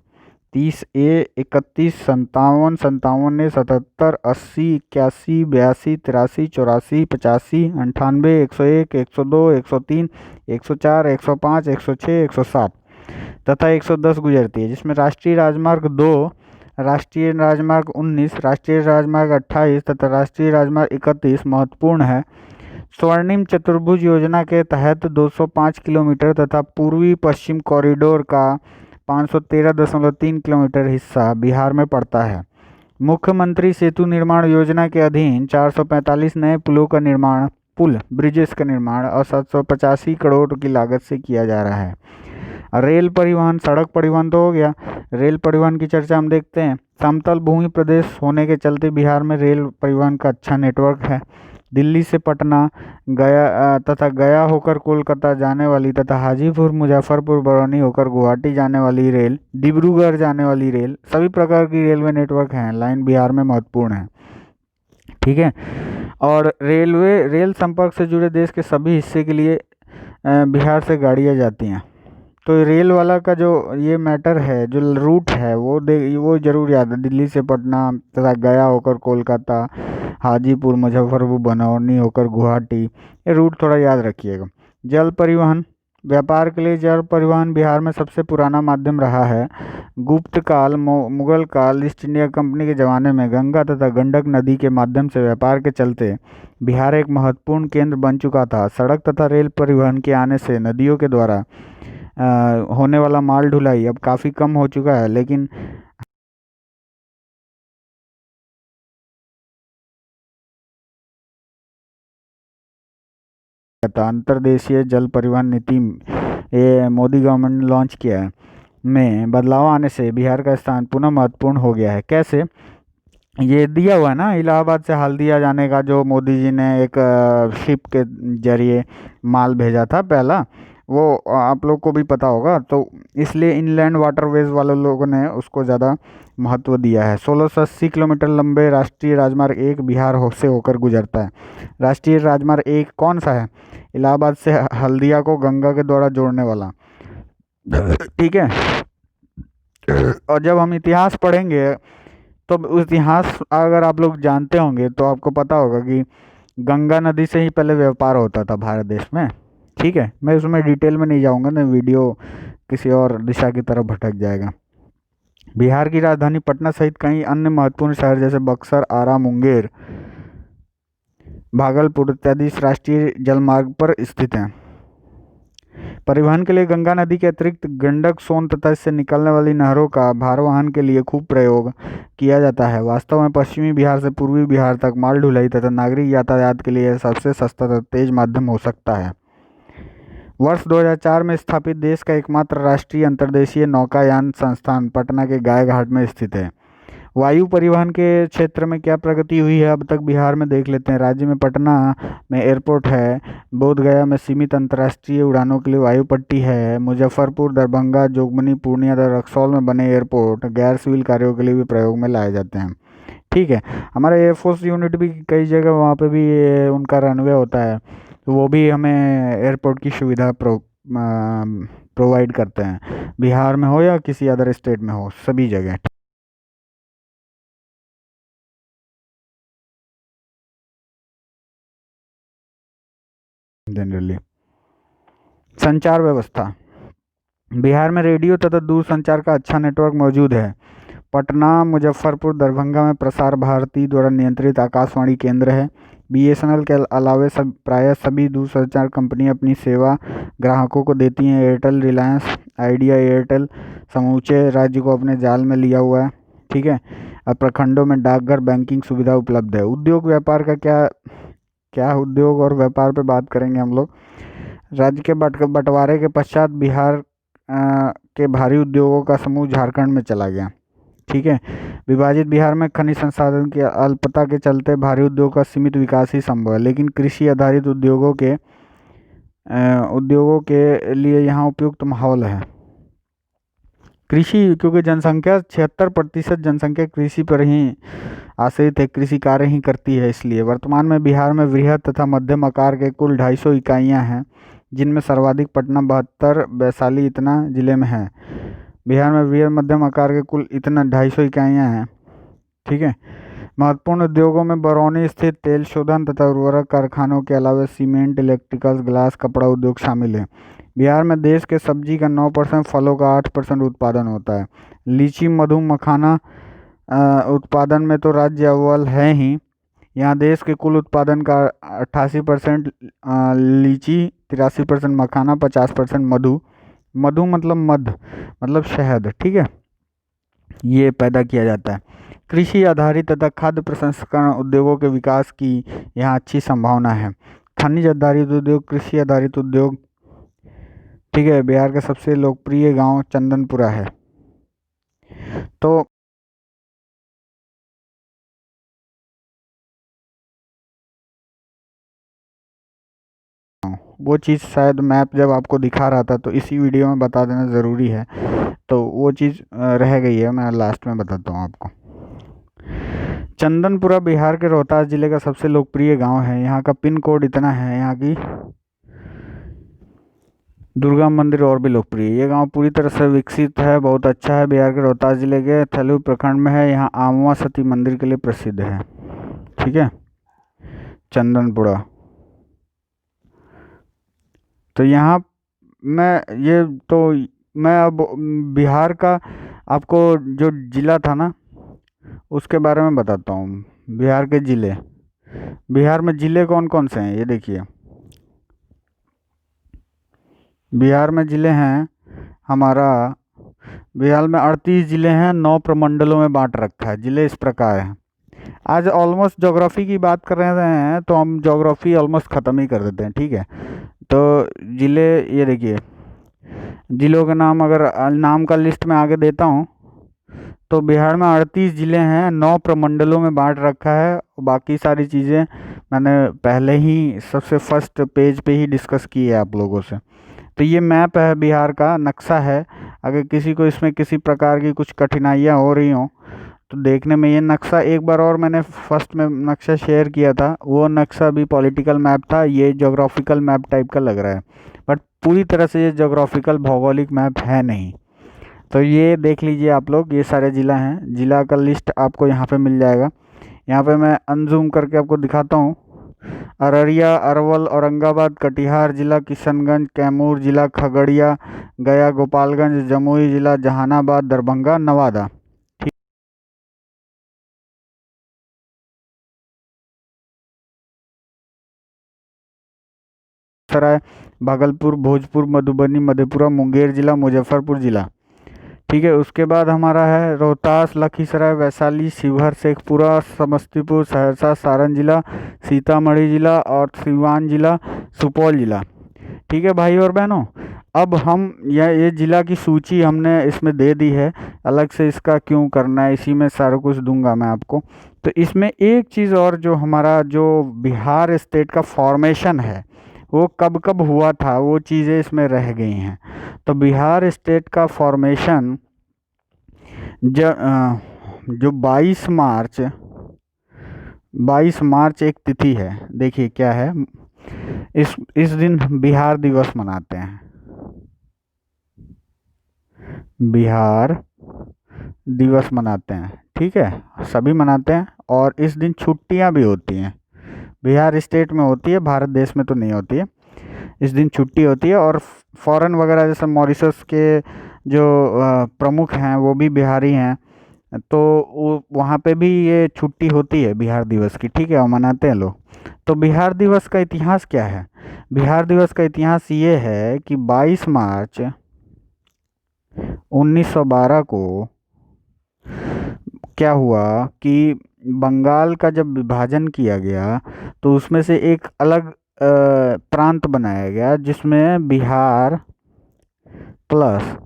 30A, 31, 57, 57A, 77, 80, 81, 82, 83, 84, 85, 98, 101, 102, 103, 104, 105, 106, 107 तथा 110 गुजरती है, जिसमें राष्ट्रीय राजमार्ग 2, राष्ट्रीय राजमार्ग 19, राष्ट्रीय राजमार्ग 28 तथा राष्ट्रीय राजमार्ग 31 महत्वपूर्ण है। स्वर्णिम चतुर्भुज योजना के तहत 205 किलोमीटर तथा पूर्वी पश्चिम कॉरिडोर का 513.3 किलोमीटर हिस्सा बिहार में पड़ता है। मुख्यमंत्री सेतु निर्माण योजना के अधीन 445 नए पुल ब्रिजेस का निर्माण और 785 करोड़ की लागत से किया जा रहा है। रेल परिवहन, सड़क परिवहन तो हो गया। रेल परिवहन की चर्चा हम देखते हैं। समतल भूमि प्रदेश होने के चलते बिहार में रेल परिवहन का अच्छा नेटवर्क है। दिल्ली से पटना, गया होकर कोलकाता जाने वाली तथा हाजीपुर, मुजफ्फरपुर, बरौनी होकर गुवाहाटी जाने वाली रेल, डिब्रूगढ़ जाने वाली रेल, सभी प्रकार की रेलवे नेटवर्क हैं। लाइन बिहार में महत्वपूर्ण है। ठीक है। और रेल संपर्क से जुड़े देश के सभी हिस्से के लिए बिहार से गाड़ियाँ जाती हैं। तो रेल वाला का जो ये मैटर है, जो रूट है, वो जरूर याद है। दिल्ली से पटना तथा गया होकर कोलकाता, हाजीपुर, मुजफ्फरपुर, बरौनी होकर गुवाहाटी, ये रूट थोड़ा याद रखिएगा। जल परिवहन, व्यापार के लिए जल परिवहन बिहार में सबसे पुराना माध्यम रहा है। गुप्त काल, मुगल काल, ईस्ट इंडिया कंपनी के ज़माने में गंगा तथा गंडक नदी के माध्यम से व्यापार के चलते बिहार एक महत्वपूर्ण केंद्र बन चुका था। सड़क तथा रेल परिवहन के आने से नदियों के द्वारा होने वाला माल ढुलाई अब काफ़ी कम हो चुका है, लेकिन अंतर्देशीय जल परिवहन नीति ये मोदी गवर्नमेंट ने लॉन्च किया है, में बदलाव आने से बिहार का स्थान पुनः महत्वपूर्ण हो गया है। कैसे? ये दिया हुआ है ना, इलाहाबाद से हल्दिया जाने का, जो मोदी जी ने एक शिप के जरिए माल भेजा था पहला, वो आप लोग को भी पता होगा। तो इसलिए इनलैंड वाटरवेज वाले लोगों ने उसको ज़्यादा महत्व दिया है। 1680 किलोमीटर लंबे राष्ट्रीय राजमार्ग 1 बिहार से होकर गुजरता है। राष्ट्रीय राजमार्ग 1 कौन सा है? इलाहाबाद से हल्दिया को गंगा के द्वारा जोड़ने वाला। ठीक है। और जब हम इतिहास पढ़ेंगे तो उस इतिहास अगर आप लोग जानते होंगे तो आपको पता होगा कि गंगा नदी से ही पहले व्यापार होता था भारत देश में। ठीक है, मैं उसमें डिटेल में नहीं जाऊंगा ना, वीडियो किसी और दिशा की तरफ भटक जाएगा। बिहार की राजधानी पटना सहित कई अन्य महत्वपूर्ण शहर जैसे बक्सर, आरा, मुंगेर, भागलपुर इत्यादि इस राष्ट्रीय जलमार्ग पर स्थित हैं। परिवहन के लिए गंगा नदी के अतिरिक्त गंडक, सोन तथा इससे निकलने वाली नहरों का भारवहन के लिए खूब प्रयोग किया जाता है। वास्तव में पश्चिमी बिहार से पूर्वी बिहार तक माल ढुलाई तथा नागरिक यातायात के लिए सबसे सस्ता तथा तेज माध्यम हो सकता है। वर्ष 2004 में स्थापित देश का एकमात्र राष्ट्रीय अंतर्देशीय नौकायान संस्थान पटना के गायघाट में स्थित है। वायु परिवहन के क्षेत्र में क्या प्रगति हुई है अब तक बिहार में, देख लेते हैं। राज्य में पटना में एयरपोर्ट है। बोधगया में सीमित अंतर्राष्ट्रीय उड़ानों के लिए वायु पट्टी है। मुजफ्फरपुर, दरभंगा, जोगबनी, पूर्णिया तथा रक्सौल में बने एयरपोर्ट गैर सिविल कार्यों के लिए भी प्रयोग में लाए जाते हैं। ठीक है। हमारे एयरफोर्स यूनिट भी कई जगह वहाँ पे भी उनका रनवे होता है, तो वो भी हमें एयरपोर्ट की सुविधा प्रोवाइड करते हैं, बिहार में हो या किसी अदर स्टेट में हो, सभी जगह। जनरली संचार व्यवस्था, बिहार में रेडियो तथा दूरसंचार का अच्छा नेटवर्क मौजूद है। पटना, मुजफ्फरपुर, दरभंगा में प्रसार भारती द्वारा नियंत्रित आकाशवाणी केंद्र है। बीएसएनएल के अलावे प्रायः सभी दूरसंचार कंपनियां अपनी सेवा ग्राहकों को देती हैं। एयरटेल, रिलायंस, आइडिया, एयरटेल समूचे राज्य को अपने जाल में लिया हुआ है। ठीक है। और प्रखंडों में डाकघर, बैंकिंग सुविधा उपलब्ध है। उद्योग व्यापार का क्या उद्योग और व्यापार पे बात करेंगे हम लोग। राज्य के बंटवारे के पश्चात बिहार के भारी उद्योगों का समूह झारखंड में चला गया। ठीक है। विभाजित बिहार में खनिज संसाधन की अल्पता के चलते भारी उद्योग का सीमित विकास ही संभव है, लेकिन कृषि आधारित उद्योगों के लिए यहाँ उपयुक्त माहौल है। कृषि, क्योंकि जनसंख्या 76% जनसंख्या कृषि पर ही आश्रित है, कृषि कार्य ही करती है, इसलिए वर्तमान में बिहार में वृहद तथा मध्यम आकार के कुल 250 इकाइयाँ हैं, जिनमें सर्वाधिक पटना, 72, वैशाली इतना जिले में है। बिहार में वृहद मध्यम आकार के कुल इतना 250 इकाइयाँ हैं। ठीक है। महत्वपूर्ण उद्योगों में बरौनी स्थित तेल शोधन तथा उर्वरक कारखानों के अलावा सीमेंट, इलेक्ट्रिकल्स, ग्लास, कपड़ा उद्योग शामिल है। बिहार में देश के सब्जी का 9%, फलों का 8% उत्पादन होता है। लीची, मधु, मखाना उत्पादन में तो राज्य अव्वल है ही। यहाँ देश के कुल उत्पादन का 88% लीची, 83% मखाना, 50% मधु मधु मतलब मध मतलब शहद, ठीक है, ये पैदा किया जाता है। कृषि आधारित तथा खाद्य प्रसंस्करण उद्योगों के विकास की यहाँ अच्छी संभावना है। खनिज आधारित उद्योग, कृषि आधारित उद्योग, ठीक है। बिहार का सबसे लोकप्रिय गांव चंदनपुरा है। तो वो चीज़ शायद मैप जब आपको दिखा रहा था तो इसी वीडियो में बता देना ज़रूरी है, तो वो चीज़ रह गई है, मैं लास्ट में बताता हूँ आपको। चंदनपुरा बिहार के रोहतास जिले का सबसे लोकप्रिय गांव है। यहाँ का पिन कोड इतना है, यहाँ की दुर्गा मंदिर और भी लोकप्रिय है। ये गांव पूरी तरह से विकसित है, बहुत अच्छा है। बिहार के रोहतास जिले के थेलू प्रखंड में है। यहाँ आमवा सती मंदिर के लिए प्रसिद्ध है, ठीक है, चंदनपुरा। तो यहाँ मैं ये तो मैं अब बिहार का आपको जो जिला था ना उसके बारे में बताता हूँ। बिहार के जिले, बिहार में जिले कौन कौन से हैं ये देखिए। बिहार में जिले हैं हमारा, बिहार में 38 जिले हैं, 9 प्रमंडलों में बांट रखा है। जिले इस प्रकार हैं। आज ऑलमोस्ट ज्योग्राफी की बात कर रहे हैं तो हम ज्योग्राफी ऑलमोस्ट ख़त्म ही कर देते हैं, ठीक है। तो जिले ये देखिए, जिलों के नाम अगर नाम का लिस्ट में आगे देता हूँ तो बिहार में 38 जिले हैं, 9 प्रमंडलों में बांट रखा है। बाकी सारी चीज़ें मैंने पहले ही सबसे फर्स्ट पेज पे ही डिस्कस की है आप लोगों से। तो ये मैप है, बिहार का नक्शा है। अगर किसी को इसमें किसी प्रकार की कुछ कठिनाइयाँ हो रही हों तो देखने में, ये नक्शा एक बार और मैंने फर्स्ट में नक्शा शेयर किया था, वो नक्शा भी पॉलिटिकल मैप था, ये ज्योग्राफिकल मैप टाइप का लग रहा है, बट पूरी तरह से ये ज्योग्राफिकल भौगोलिक मैप है नहीं। तो ये देख लीजिए आप लोग, ये सारे ज़िला हैं, ज़िला का लिस्ट आपको यहाँ पे मिल जाएगा। यहाँ पे मैं अनजूम करके आपको दिखाता हूँ। अररिया, अरवल, औरंगाबाद, कटिहार जिला, किशनगंज, कैमूर जिला, खगड़िया, गया, गोपालगंज, जमुई जिला, जहानाबाद, दरभंगा, नवादा, सराय, भागलपुर, भोजपुर, मधुबनी, मधेपुरा, मुंगेर जिला, मुजफ्फरपुर जिला, ठीक है। उसके बाद हमारा है रोहतास, लखीसराय, वैशाली, शिवहर, शेखपुरा, समस्तीपुर, सहरसा, सारण जिला, सीतामढ़ी जिला और सिवान जिला, सुपौल जिला, ठीक है भाई और बहनों। अब हम ये जिला की सूची हमने इसमें दे दी है, अलग से इसका क्यों करना है, इसी में सारा कुछ दूंगा मैं आपको। तो इसमें एक चीज़ और, जो हमारा जो बिहार स्टेट का फॉर्मेशन है वो कब कब हुआ था, वो चीज़ें इसमें रह गई हैं। तो बिहार स्टेट का फॉर्मेशन जो 22 मार्च एक तिथि है, देखिए क्या है। इस दिन बिहार दिवस मनाते हैं, बिहार दिवस मनाते हैं, ठीक है, सभी मनाते हैं। और इस दिन छुट्टियां भी होती हैं, बिहार स्टेट में होती है, भारत देश में तो नहीं होती है। इस दिन छुट्टी होती है। और फॉरेन वगैरह जैसे मॉरिशस के जो प्रमुख हैं वो भी बिहारी हैं, तो वो वहाँ पे भी ये छुट्टी होती है बिहार दिवस की, ठीक है, वो मनाते हैं लोग। तो बिहार दिवस का इतिहास क्या है? बिहार दिवस का इतिहास ये है कि 22 मार्च 1912 को क्या हुआ कि बंगाल का जब विभाजन किया गया तो उसमें से एक अलग प्रांत बनाया गया जिसमें बिहार प्लस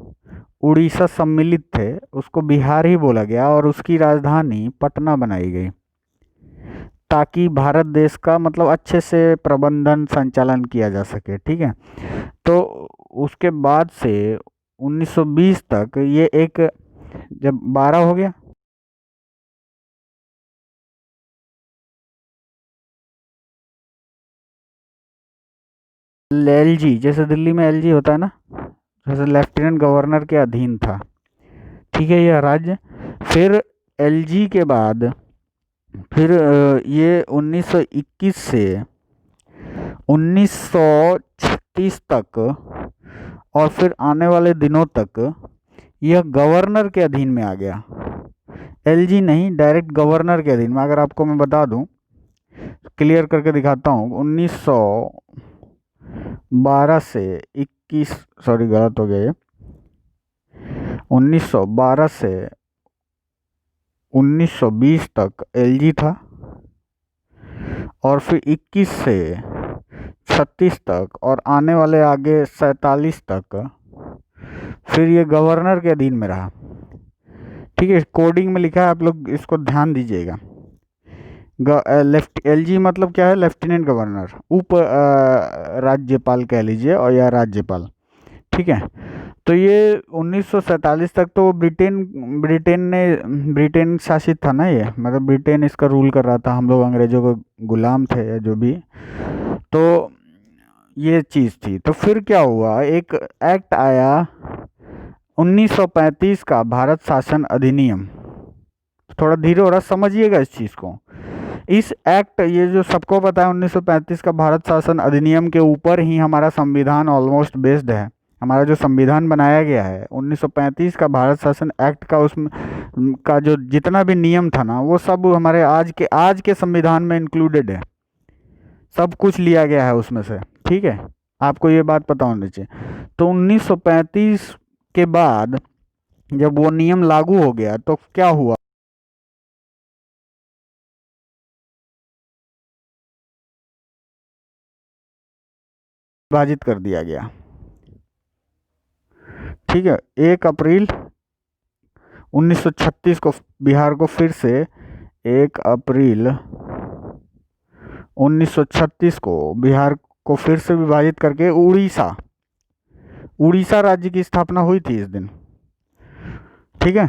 उड़ीसा सम्मिलित थे, उसको बिहार ही बोला गया और उसकी राजधानी पटना बनाई गई ताकि भारत देश का मतलब अच्छे से प्रबंधन संचालन किया जा सके, ठीक है। तो उसके बाद से 1920 तक ये एक, जब 12 हो गया, एलजी जैसे दिल्ली में एलजी होता है ना, जैसे लेफ्टिनेंट गवर्नर के अधीन था, ठीक है, यह राज्य। फिर एलजी के बाद फिर ये 1921 से 1936 तक और फिर आने वाले दिनों तक यह गवर्नर के अधीन में आ गया। एलजी नहीं, डायरेक्ट गवर्नर के अधीन में। अगर आपको मैं बता दूं, क्लियर करके दिखाता हूँ, 1912 से 21, सॉरी गलत हो गया ये, 1912 से 1920 तक एलजी था, और फिर 21 से 36 तक, और आने वाले आगे 47 तक फिर ये गवर्नर के अधीन में रहा। ठीक है, कोडिंग में लिखा है, आप लोग इसको ध्यान दीजिएगा। लेफ्ट एलजी मतलब क्या है? लेफ्टिनेंट गवर्नर, उप राज्यपाल कह लीजिए, और या राज्यपाल। ठीक है, तो ये 1947 तक तो ब्रिटेन शासित था ना ये, मतलब ब्रिटेन इसका रूल कर रहा था, हम लोग अंग्रेजों को गुलाम थे या जो भी। तो ये चीज़ थी। तो फिर क्या हुआ, एक एक्ट आया 1935 का, भारत शासन अधिनियम। थोड़ा धीरे हो रहा, समझिएगा इस चीज़ को। इस एक्ट, ये जो सबको पता है 1935 का भारत शासन अधिनियम के ऊपर ही हमारा संविधान ऑलमोस्ट बेस्ड है। हमारा जो संविधान बनाया गया है 1935 का भारत शासन एक्ट का, उसमें का जो जितना भी नियम था ना, वो सब हमारे आज के संविधान में इंक्लूडेड है। सब कुछ लिया गया है उसमें से। ठीक है, आपको ये बात पता होनी चाहिए। तो 1935 के बाद जब वो नियम लागू हो गया तो क्या हुआ, विभाजित कर दिया गया। ठीक है, 1 अप्रैल 1936 को बिहार को फिर से, 1 अप्रैल 1936 को बिहार को फिर से विभाजित करके उड़ीसा राज्य की स्थापना हुई थी इस दिन। ठीक है,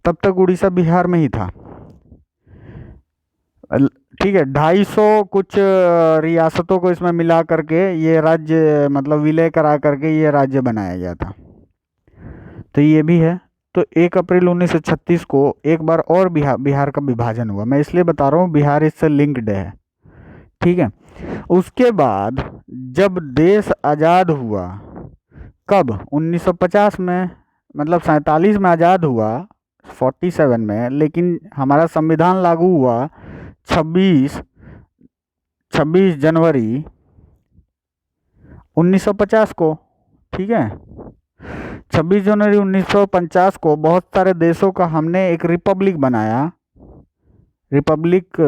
तब तक उड़ीसा बिहार में ही था। ठीक है, 250 कुछ रियासतों को इसमें मिला करके ये राज्य, मतलब विलय करा करके ये राज्य बनाया गया था। तो ये भी है। तो 1 अप्रैल 1936 को एक बार और बिहार का विभाजन हुआ। मैं इसलिए बता रहा हूँ, बिहार इससे लिंक्ड है। ठीक है, उसके बाद जब देश आज़ाद हुआ, कब? 1950 में, मतलब 47 में आज़ाद हुआ, 47 में, लेकिन हमारा संविधान लागू हुआ 26 जनवरी 1950 को। ठीक है, 26 जनवरी 1950 को बहुत सारे देशों का हमने एक रिपब्लिक बनाया, रिपब्लिक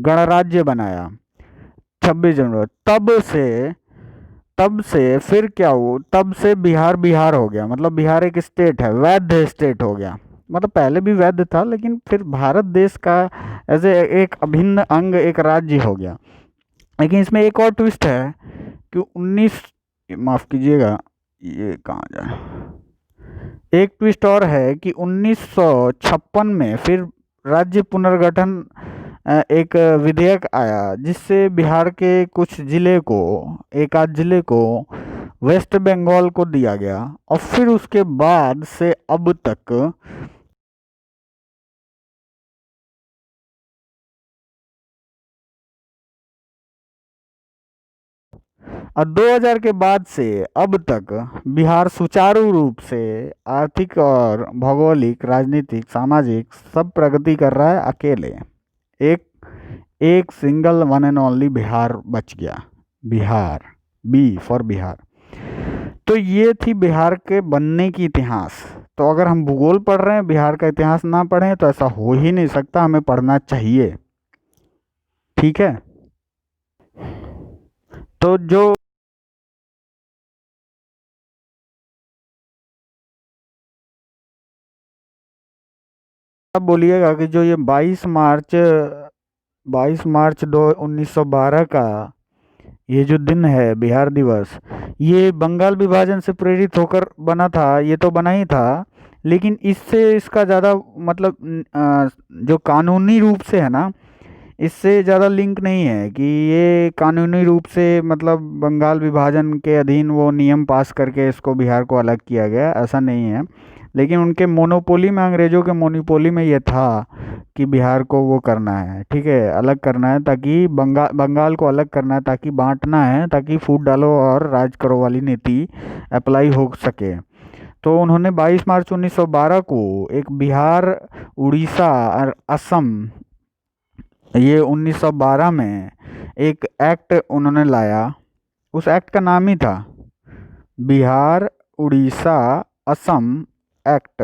गणराज्य बनाया 26 जनवरी। तब से फिर क्या हुआ, तब से बिहार हो गया, मतलब बिहार एक स्टेट है, वैध स्टेट हो गया। मतलब पहले भी वैध था, लेकिन फिर भारत देश का ऐसे एक अभिन्न अंग, एक राज्य हो गया। लेकिन इसमें एक और ट्विस्ट है कि 19, माफ़ कीजिएगा, ये कहाँ जाए, एक ट्विस्ट और है कि 1956 में फिर राज्य पुनर्गठन एक विधेयक आया, जिससे बिहार के कुछ जिले को, एक आध जिले को वेस्ट बंगाल को दिया गया। और फिर उसके बाद से अब तक 2000 के बाद से अब तक बिहार सुचारू रूप से आर्थिक और भौगोलिक, राजनीतिक, सामाजिक सब प्रगति कर रहा है अकेले। एक एक single one and only Bihar बच गया। Bihar, B for Bihar. तो ये थी बिहार के बनने की इतिहास। तो अगर हम भूगोल पढ़ रहे हैं, बिहार का इतिहास ना पढ़ें तो ऐसा हो ही नहीं सकता, हमें पढ़ना चाहिए। ठीक है, तो जो आप बोलिएगा कि जो ये 22 मार्च 1912 का ये जो दिन है, बिहार दिवस, ये बंगाल विभाजन से प्रेरित होकर बना था, ये तो बना ही था, लेकिन इससे इसका ज़्यादा मतलब जो कानूनी रूप से है ना, इससे ज़्यादा लिंक नहीं है कि ये कानूनी रूप से मतलब बंगाल विभाजन के अधीन वो नियम पास करके इसको बिहार को अलग किया गया, ऐसा नहीं है। लेकिन उनके मोनोपोली में, अंग्रेज़ों के मोनोपोली में ये था कि बिहार को वो करना है, ठीक है, अलग करना है, ताकि बंगाल को अलग करना है, ताकि बांटना है, ताकि फूट डालो और राज करो वाली नीति अप्लाई हो सके। तो उन्होंने 22 मार्च 1912 को एक बिहार, उड़ीसा और असम, ये 1912 में एक एक्ट उन्होंने लाया। उस एक्ट का नाम ही था बिहार उड़ीसा असम एक्ट।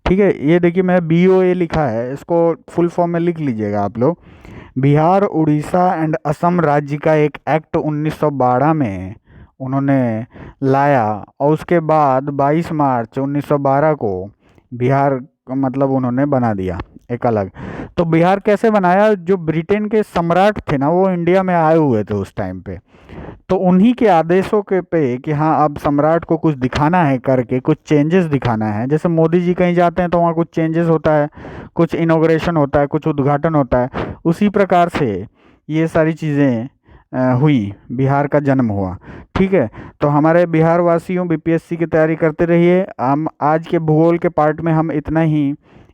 ठीक है, ये देखिए मैं BOA लिखा है, इसको फुल फॉर्म में लिख लीजिएगा आप लोग। बिहार उड़ीसा एंड असम राज्य का एक एक्ट 1912 में उन्होंने लाया, और उसके बाद 22 मार्च 1912 को बिहार मतलब उन्होंने बना दिया एक अलग। तो बिहार कैसे बनाया, जो ब्रिटेन के सम्राट थे ना, वो इंडिया में आए हुए थे उस टाइम पे। तो उन्हीं के आदेशों के पे कि हाँ अब सम्राट को कुछ दिखाना है, करके कुछ चेंजेस दिखाना है। जैसे मोदी जी कहीं जाते हैं तो वहाँ कुछ चेंजेस होता है, कुछ इनॉग्रेशन होता है, कुछ उद्घाटन होता है, उसी प्रकार से ये सारी चीज़ें हुई, बिहार का जन्म हुआ। ठीक है, तो हमारे बिहार वासियों BPSC की तैयारी करते रहिए। हम आज के भूगोल के पार्ट में हम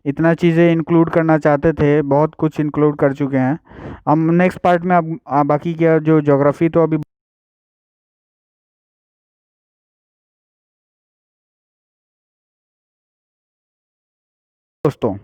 इतना चीज़ें इंक्लूड करना चाहते थे, बहुत कुछ इंक्लूड कर चुके हैं। हम नेक्स्ट पार्ट में अब बाकी क्या जो ज्योग्राफी तो अभी दोस्तों